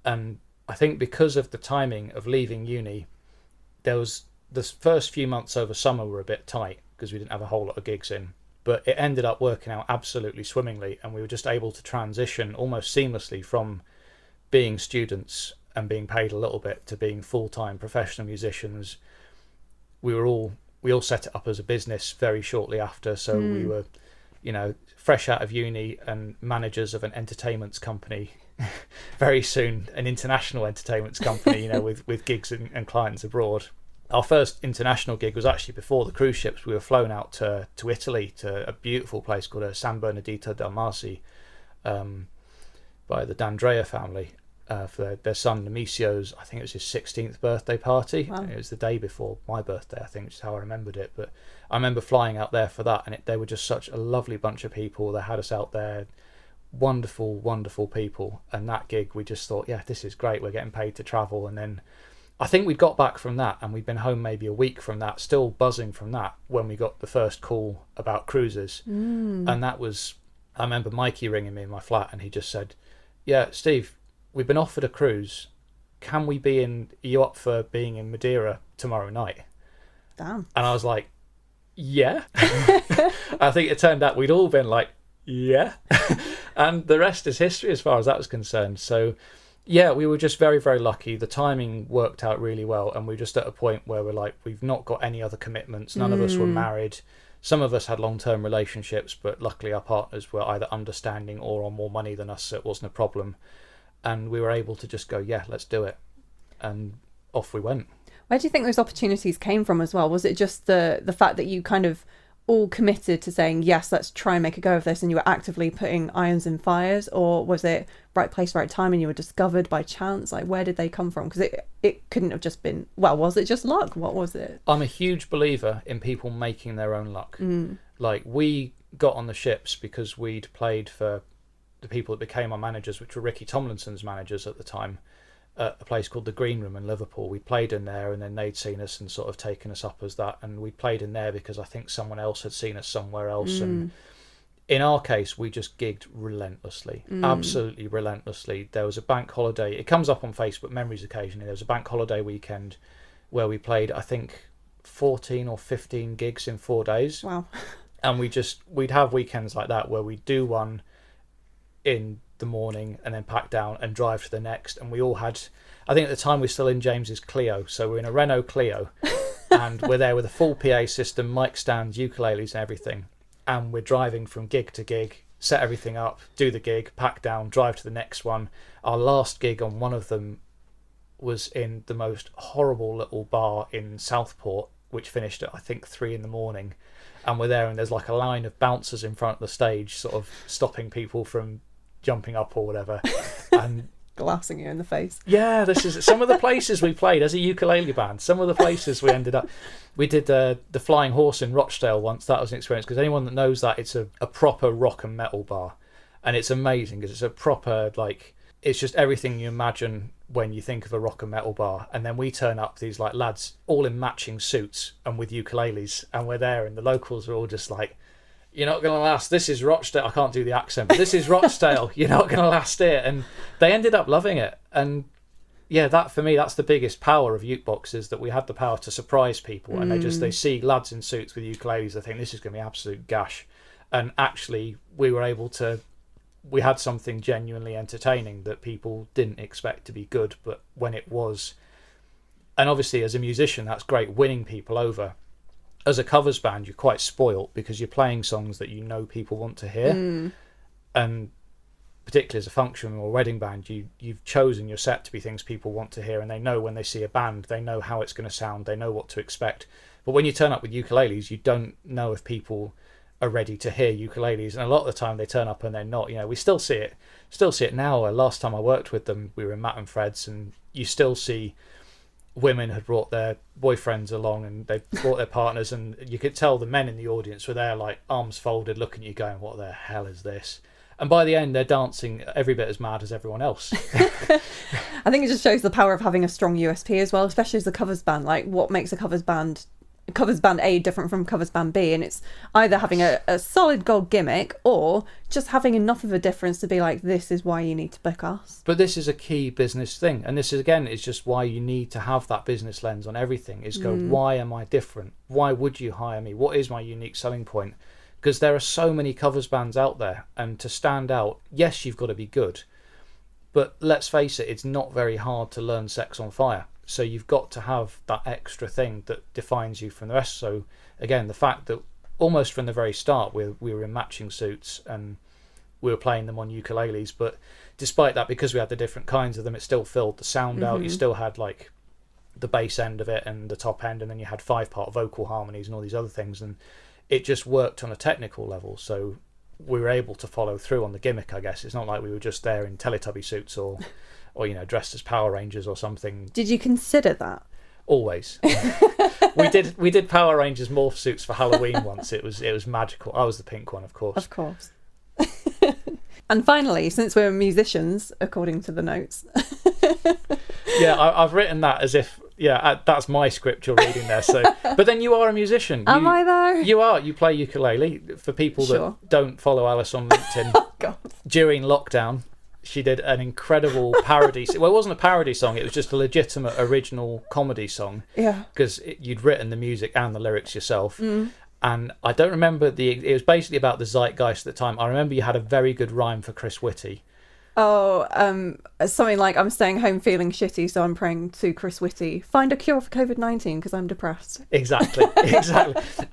And I think because of the timing of leaving uni, there was the first few months over summer were a bit tight because we didn't have a whole lot of gigs in, but it ended up working out absolutely swimmingly, and we were just able to transition almost seamlessly from being students and being paid a little bit to being full-time professional musicians. We all set it up as a business very shortly after, so we were, fresh out of uni and managers of an entertainment company very soon, an international entertainment company, with gigs and clients abroad. Our first international gig was actually before the cruise ships. We were flown out to Italy, to a beautiful place called San Bernardino del Marsi, by the D'Andrea family, for their son Nemicio's, I think it was his 16th birthday party. Wow. It was the day before my birthday, I think, which is how I remembered it. But I remember flying out there for that, and they were just such a lovely bunch of people. They had us out there, wonderful, wonderful people. And that gig, we just thought, yeah, this is great. We're getting paid to travel. And then I think we got back from that, and we'd been home maybe a week from that, still buzzing from that, when we got the first call about cruises. And that was, I remember Mikey ringing me in my flat, and he just said, yeah, Steve, we've been offered a cruise. Can we are you up for being in Madeira tomorrow night? Damn. And I was like, yeah. I think it turned out we'd all been like, yeah. And the rest is history as far as that was concerned. So yeah, we were just very, very lucky. The timing worked out really well, and we're just at a point where we're like, we've not got any other commitments. None of us were married. Some of us had long-term relationships, but luckily our partners were either understanding or on more money than us, so it wasn't a problem. And we were able to just go, yeah, let's do it. And off we went. Where do you think those opportunities came from as well? Was it just the fact that you kind of all committed to saying, yes, let's try and make a go of this, and you were actively putting irons in fires? Or was it right place, right time, and you were discovered by chance? Like, where did they come from? Because it couldn't have just been, well, was it just luck? What was it? I'm a huge believer in people making their own luck. Like, we got on the ships because we'd played for the people that became our managers, which were Ricky Tomlinson's managers at the time, at a place called the Green Room in Liverpool. We played in there, and then they'd seen us and sort of taken us up as that, and we played in there because I think someone else had seen us somewhere else. And in our case, we just gigged relentlessly, absolutely relentlessly. There was a bank holiday, it comes up on Facebook Memories occasionally, there was a bank holiday weekend where we played, I think, 14 or 15 gigs in 4 days. Wow. And we'd have weekends like that where we'd do one in the morning and then pack down and drive to the next. And we all had, I think at the time we were still in James's Clio, so we're in a Renault Clio and we're there with a full PA system, mic stands, ukuleles and everything, and we're driving from gig to gig, set everything up, do the gig, pack down, drive to the next one. Our last gig on one of them was in the most horrible little bar in Southport, which finished at I think 3 a.m, and we're there and there's like a line of bouncers in front of the stage sort of stopping people from jumping up or whatever. And glassing you in the face. Yeah, this is some of the places we played as a ukulele band. Some of the places we ended up. We did the Flying Horse in Rochdale once. That was an experience, because anyone that knows that, it's a proper rock and metal bar, and it's amazing because it's a proper, like, it's just everything you imagine when you think of a rock and metal bar. And then we turn up, these like lads all in matching suits and with ukuleles, and we're there, and the locals are all just like, "You're not going to last. This is Rochdale." I can't do the accent, but this is Rochdale. You're not going to last here. And they ended up loving it. And yeah, that for me, that's the biggest power of Ukebox, is that we had the power to surprise people, and they see lads in suits with ukuleles. They think this is going to be absolute gash. And actually, we were able to. We had something genuinely entertaining that people didn't expect to be good, but when it was, and obviously as a musician, that's great, winning people over. As a covers band, you're quite spoilt because you're playing songs that you know people want to hear. And particularly as a function or wedding band, you've chosen your set to be things people want to hear, and they know when they see a band, they know how it's going to sound, they know what to expect. But when you turn up with ukuleles, you don't know if people are ready to hear ukuleles, and a lot of the time they turn up and they're not. You know, we still see it now. Last time I worked with them, we were in Matt and Fred's, and you still see women had brought their boyfriends along, and they brought their partners, and you could tell the men in the audience were there like arms folded looking at you going, "What the hell is this?" And by the end they're dancing every bit as mad as everyone else. I think it just shows the power of having a strong USP as well, especially as a covers band. Like, what makes a covers band A different from covers band B? And it's either having a solid gold gimmick, or just having enough of a difference to be like, this is why you need to book us. But this is a key business thing, and this is, again, is just why you need to have that business lens on everything, is go, why am I different? Why would you hire me? What is my unique selling point? Because there are so many covers bands out there, and to stand out, yes, you've got to be good, but let's face it, it's not very hard to learn Sex on Fire. So you've got to have that extra thing that defines you from the rest. So again, the fact that almost from the very start we were in matching suits and we were playing them on ukuleles, but despite that, because we had the different kinds of them, it still filled the sound out. You still had like the bass end of it and the top end, and then you had 5-part vocal harmonies and all these other things, and it just worked on a technical level. So we were able to follow through on the gimmick, I guess. It's not like we were just there in Teletubby suits or you know, dressed as Power Rangers or something. Did you consider that? Always. we did Power Rangers morph suits for Halloween once. It was magical. I was the pink one, of course. Of course. And finally, since we're musicians, according to the notes. Yeah, I've written that as if, that's my script you're reading there. So, but then you are a musician. Am I though? You are. You play ukulele. For people that don't follow Alice on LinkedIn, oh, God. During lockdown, she did an incredible parody. Well, it wasn't a parody song. It was just a legitimate original comedy song. Yeah. Because you'd written the music and the lyrics yourself. And I don't remember it was basically about the zeitgeist at the time. I remember you had a very good rhyme for Chris Whitty. Oh, something like, I'm staying home feeling shitty, so I'm praying to Chris Whitty. Find a cure for COVID-19 because I'm depressed. Exactly.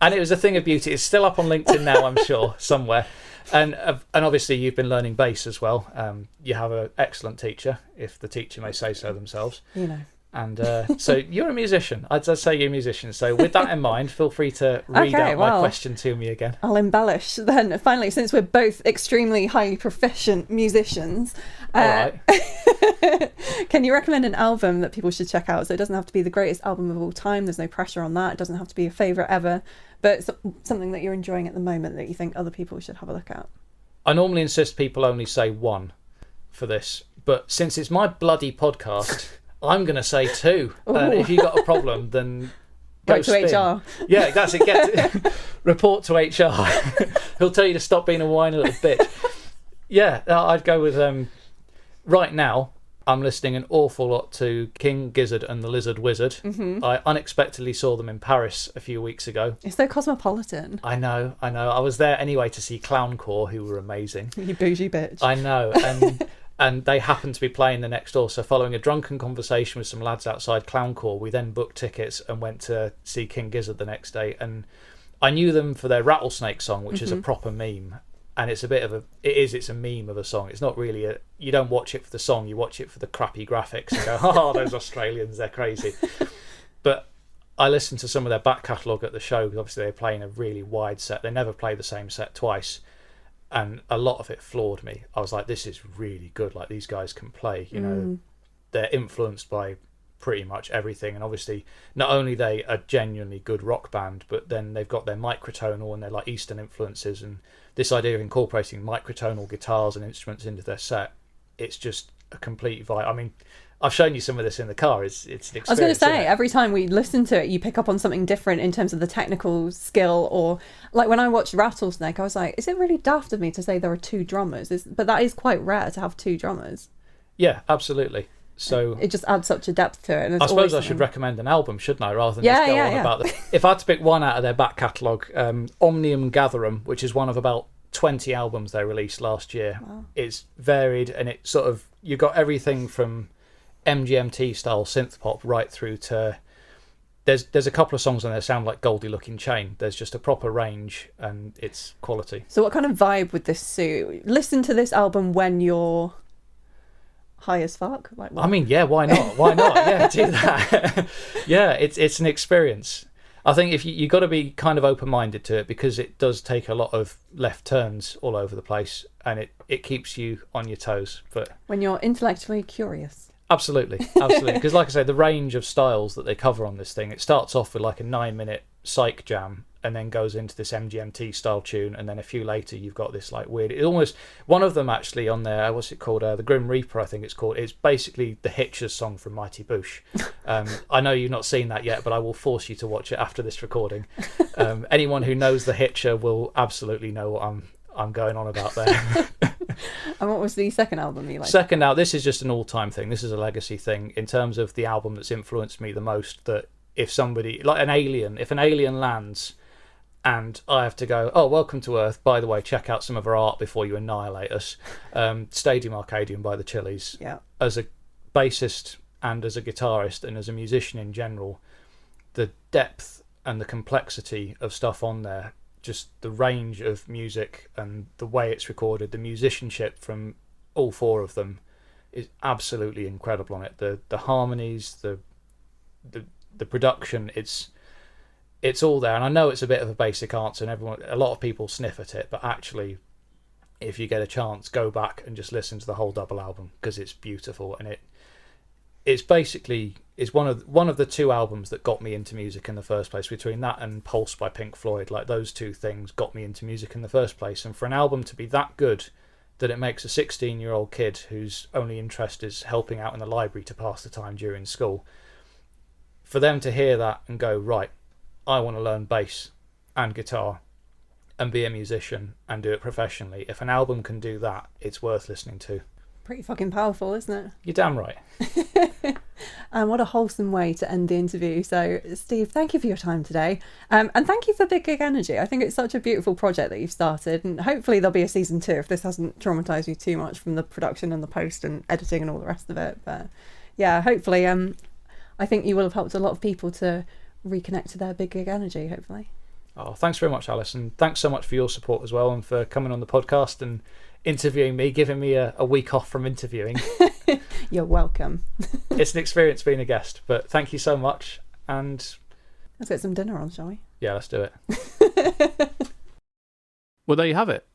And it was a thing of beauty. It's still up on LinkedIn now, I'm sure, somewhere. And obviously you've been learning bass as well. You have an excellent teacher, if the teacher may say so themselves. You know. And so you're a musician. I'd say you're a musician. So with that in mind, feel free to read out my question to me again. I'll embellish then. Finally, since we're both extremely highly proficient musicians, all right. Can you recommend an album that people should check out? So it doesn't have to be the greatest album of all time. There's no pressure on that. It doesn't have to be a favourite ever. But something that you're enjoying at the moment that you think other people should have a look at. I normally insist people only say one for this. But since it's my bloody podcast... I'm going to say 2. And if you've got a problem, then go to HR. Yeah, that's it. Report to HR. He'll tell you to stop being a whiny little bitch. Yeah, I'd go with... right now, I'm listening an awful lot to King Gizzard and the Lizard Wizard. I unexpectedly saw them in Paris a few weeks ago. It's so cosmopolitan. I know. I was there anyway to see Clowncore, who were amazing. You bougie bitch. I know. And they happened to be playing the next door. So following a drunken conversation with some lads outside Clowncore, we then booked tickets and went to see King Gizzard the next day. And I knew them for their Rattlesnake song, which is a proper meme. And it's a bit of it's a meme of a song. It's not really you don't watch it for the song, you watch it for the crappy graphics and go, oh, those Australians, they're crazy. But I listened to some of their back catalogue at the show, because obviously they're playing a really wide set. They never play the same set twice. and a lot of it floored me. I was like, this is really good. Like, these guys can play, you know. They're influenced by pretty much everything, and obviously not only they a genuinely good rock band, but then they've got their microtonal and their like Eastern influences, and this idea of incorporating microtonal guitars and instruments into their set, it's just a complete vibe. I mean, I've shown you some of this in the car. It's an experience. I was going to say, every time we listen to it, you pick up on something different in terms of the technical skill, or like when I watched Rattlesnake, I was like, is it really daft of me to say there are 2 drummers? But that is quite rare to have 2 drummers. Yeah, absolutely. So it just adds such a depth to it. And I suppose I should recommend an album, shouldn't I, rather than just go on about the... If I had to pick one out of their back catalogue, Omnium Gatherum, which is one of about 20 albums they released last year. Wow. It's varied, and it sort of, you got everything from MGMT style synth pop right through to... There's a couple of songs on there that sound like Goldie Looking Chain. There's just a proper range, and it's quality. So what kind of vibe would this suit? Listen to this album when you're high as fuck? Like, what? I mean, yeah, why not? Why not? Yeah, do that. Yeah, it's an experience. I think if you got to be kind of open-minded to it, because it does take a lot of left turns all over the place, and it keeps you on your toes. But when you're intellectually curious. Absolutely. Because like I say, the range of styles that they cover on this thing, it starts off with like a 9-minute psych jam, and then goes into this MGMT style tune, and then a few later you've got this like weird, it almost, one of them actually on there, what's it called, the Grim Reaper I think it's called, it's basically the Hitchers song from Mighty Boosh. I know you've not seen that yet, but I will force you to watch it after this recording. Anyone who knows the Hitcher will absolutely know what I'm going on about there. And what was the second album you liked? Second out, this is just an all-time thing, this is a legacy thing in terms of the album that's influenced me the most, that if somebody, like if an alien lands and I have to go, oh, welcome to Earth, by the way, check out some of our art before you annihilate us. Stadium Arcadium by the Chili's. Yeah. As a bassist and as a guitarist and as a musician in general, the depth and the complexity of stuff on there, just the range of music and the way it's recorded, the musicianship from all 4 of them is absolutely incredible on it. The harmonies, the production, it's all there. And I know it's a bit of a basic answer, and a lot of people sniff at it, but actually, if you get a chance, go back and just listen to the whole double album, because it's beautiful, and it's basically one of the 2 albums that got me into music in the first place. Between that and Pulse by Pink Floyd, like those 2 things got me into music in the first place. And for an album to be that good that it makes a 16-year-old kid whose only interest is helping out in the library to pass the time during school, for them to hear that and go, right, I want to learn bass and guitar and be a musician and do it professionally. If an album can do that, it's worth listening to. Pretty fucking powerful, isn't it? You're damn right. And what a wholesome way to end the interview. So, Steve, thank you for your time today. And thank you for Big Gig Energy. I think it's such a beautiful project that you've started. And hopefully there'll be a season 2 if this hasn't traumatised you too much from the production and the post and editing and all the rest of it. But yeah, hopefully, I think you will have helped a lot of people to reconnect to their Big Gig Energy, hopefully. Oh, thanks very much, Alice. And thanks so much for your support as well, and for coming on the podcast and interviewing me, giving me a week off from interviewing. You're welcome. It's an experience being a guest, but thank you so much. And let's get some dinner on, shall we? Yeah, let's do it. Well, there you have it.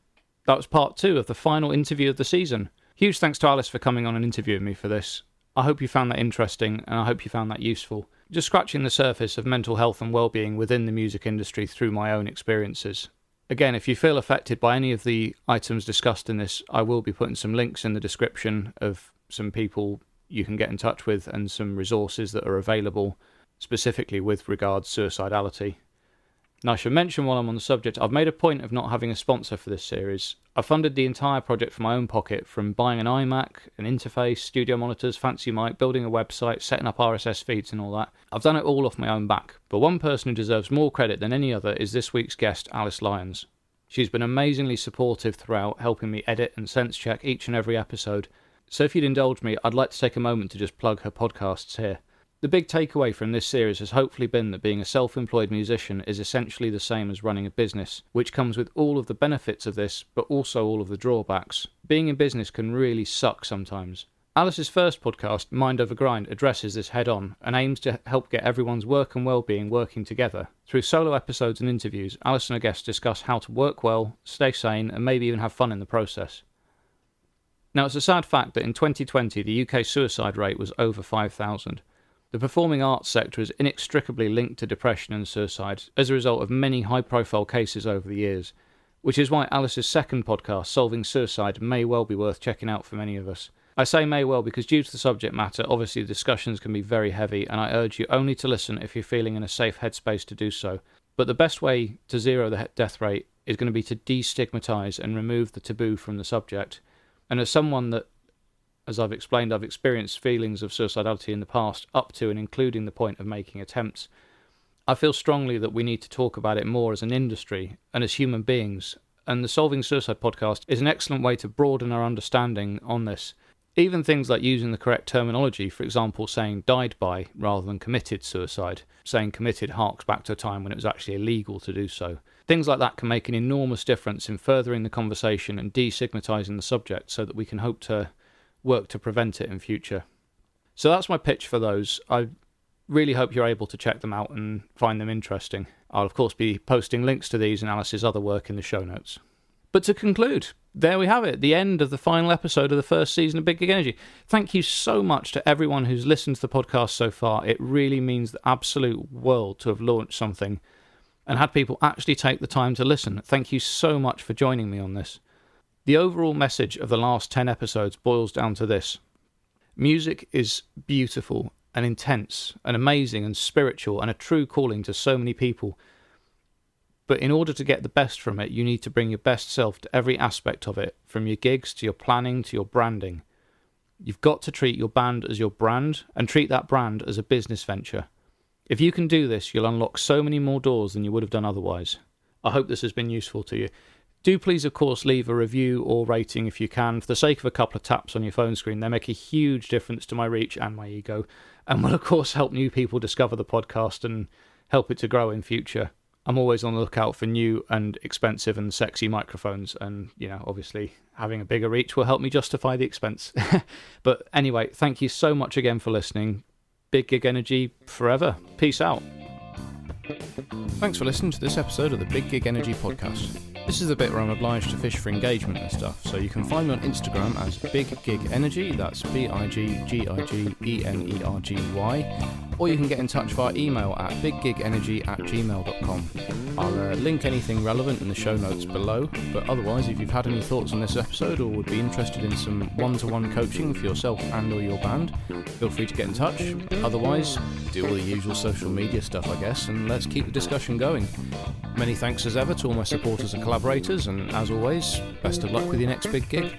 That was part 2 of the final interview of the season. Huge thanks to Alice for coming on and interviewing me for this. I hope you found that interesting, and I hope you found that useful. Just scratching the surface of mental health and well-being within the music industry through my own experiences. Again, if you feel affected by any of the items discussed in this, I will be putting some links in the description of some people you can get in touch with and some resources that are available specifically with regards suicidality. And I should mention while I'm on the subject, I've made a point of not having a sponsor for this series. I funded the entire project from my own pocket, from buying an iMac, an interface, studio monitors, fancy mic, building a website, setting up RSS feeds and all that. I've done it all off my own back. But one person who deserves more credit than any other is this week's guest, Alice Lyons. She's been amazingly supportive throughout, helping me edit and sense check each and every episode. So if you'd indulge me, I'd like to take a moment to just plug her podcasts here. The big takeaway from this series has hopefully been that being a self-employed musician is essentially the same as running a business, which comes with all of the benefits of this, but also all of the drawbacks. Being in business can really suck sometimes. Alice's first podcast, Mind Over Grind, addresses this head-on and aims to help get everyone's work and well-being working together. Through solo episodes and interviews, Alice and her guests discuss how to work well, stay sane, and maybe even have fun in the process. Now, it's a sad fact that in 2020, the UK suicide rate was over 5,000. The performing arts sector is inextricably linked to depression and suicide as a result of many high-profile cases over the years, which is why Alice's second podcast, Solving Suicide, may well be worth checking out for many of us. I say may well because due to the subject matter, obviously the discussions can be very heavy, and I urge you only to listen if you're feeling in a safe headspace to do so. But the best way to zero the death rate is going to be to destigmatise and remove the taboo from the subject. And as someone that, as I've explained, I've experienced feelings of suicidality in the past, up to and including the point of making attempts, I feel strongly that we need to talk about it more as an industry and as human beings, and the Solving Suicide podcast is an excellent way to broaden our understanding on this. Even things like using the correct terminology, for example, saying died by rather than committed suicide. Saying committed harks back to a time when it was actually illegal to do so. Things like that can make an enormous difference in furthering the conversation and destigmatising the subject so that we can hope to work to prevent it in future. So that's my pitch for those. I really hope you're able to check them out and find them interesting. I'll of course be posting links to these and Alice's other work in the show notes. But to conclude, there we have it, the end of the final episode of the first season of Big Gig Energy. Thank you so much to everyone who's listened to the podcast so far. It really means the absolute world to have launched something and had people actually take the time to listen. Thank you so much for joining me on this. The overall message of the last 10 episodes boils down to this. Music is beautiful and intense and amazing and spiritual and a true calling to so many people. But in order to get the best from it, you need to bring your best self to every aspect of it, from your gigs to your planning to your branding. You've got to treat your band as your brand and treat that brand as a business venture. If you can do this, you'll unlock so many more doors than you would have done otherwise. I hope this has been useful to you. Do please, of course, leave a review or rating if you can. For the sake of a couple of taps on your phone screen, they make a huge difference to my reach and my ego, and will, of course, help new people discover the podcast and help it to grow in future. I'm always on the lookout for new and expensive and sexy microphones, and, obviously having a bigger reach will help me justify the expense. But anyway, thank you so much again for listening. Big Gig Energy forever. Peace out. Thanks for listening to this episode of the Big Gig Energy podcast. This is the bit where I'm obliged to fish for engagement and stuff, so you can find me on Instagram as Big Gig Energy, that's BIGGIGENERGY, or you can get in touch via email at biggigenergy@gmail.com. I'll link anything relevant in the show notes below, but otherwise, if you've had any thoughts on this episode or would be interested in some one-to-one coaching for yourself and or your band, feel free to get in touch. Otherwise, do all the usual social media stuff, I guess, and let's keep the discussion going. Many thanks as ever to all my supporters and collaborators, and as always, best of luck with your next big gig.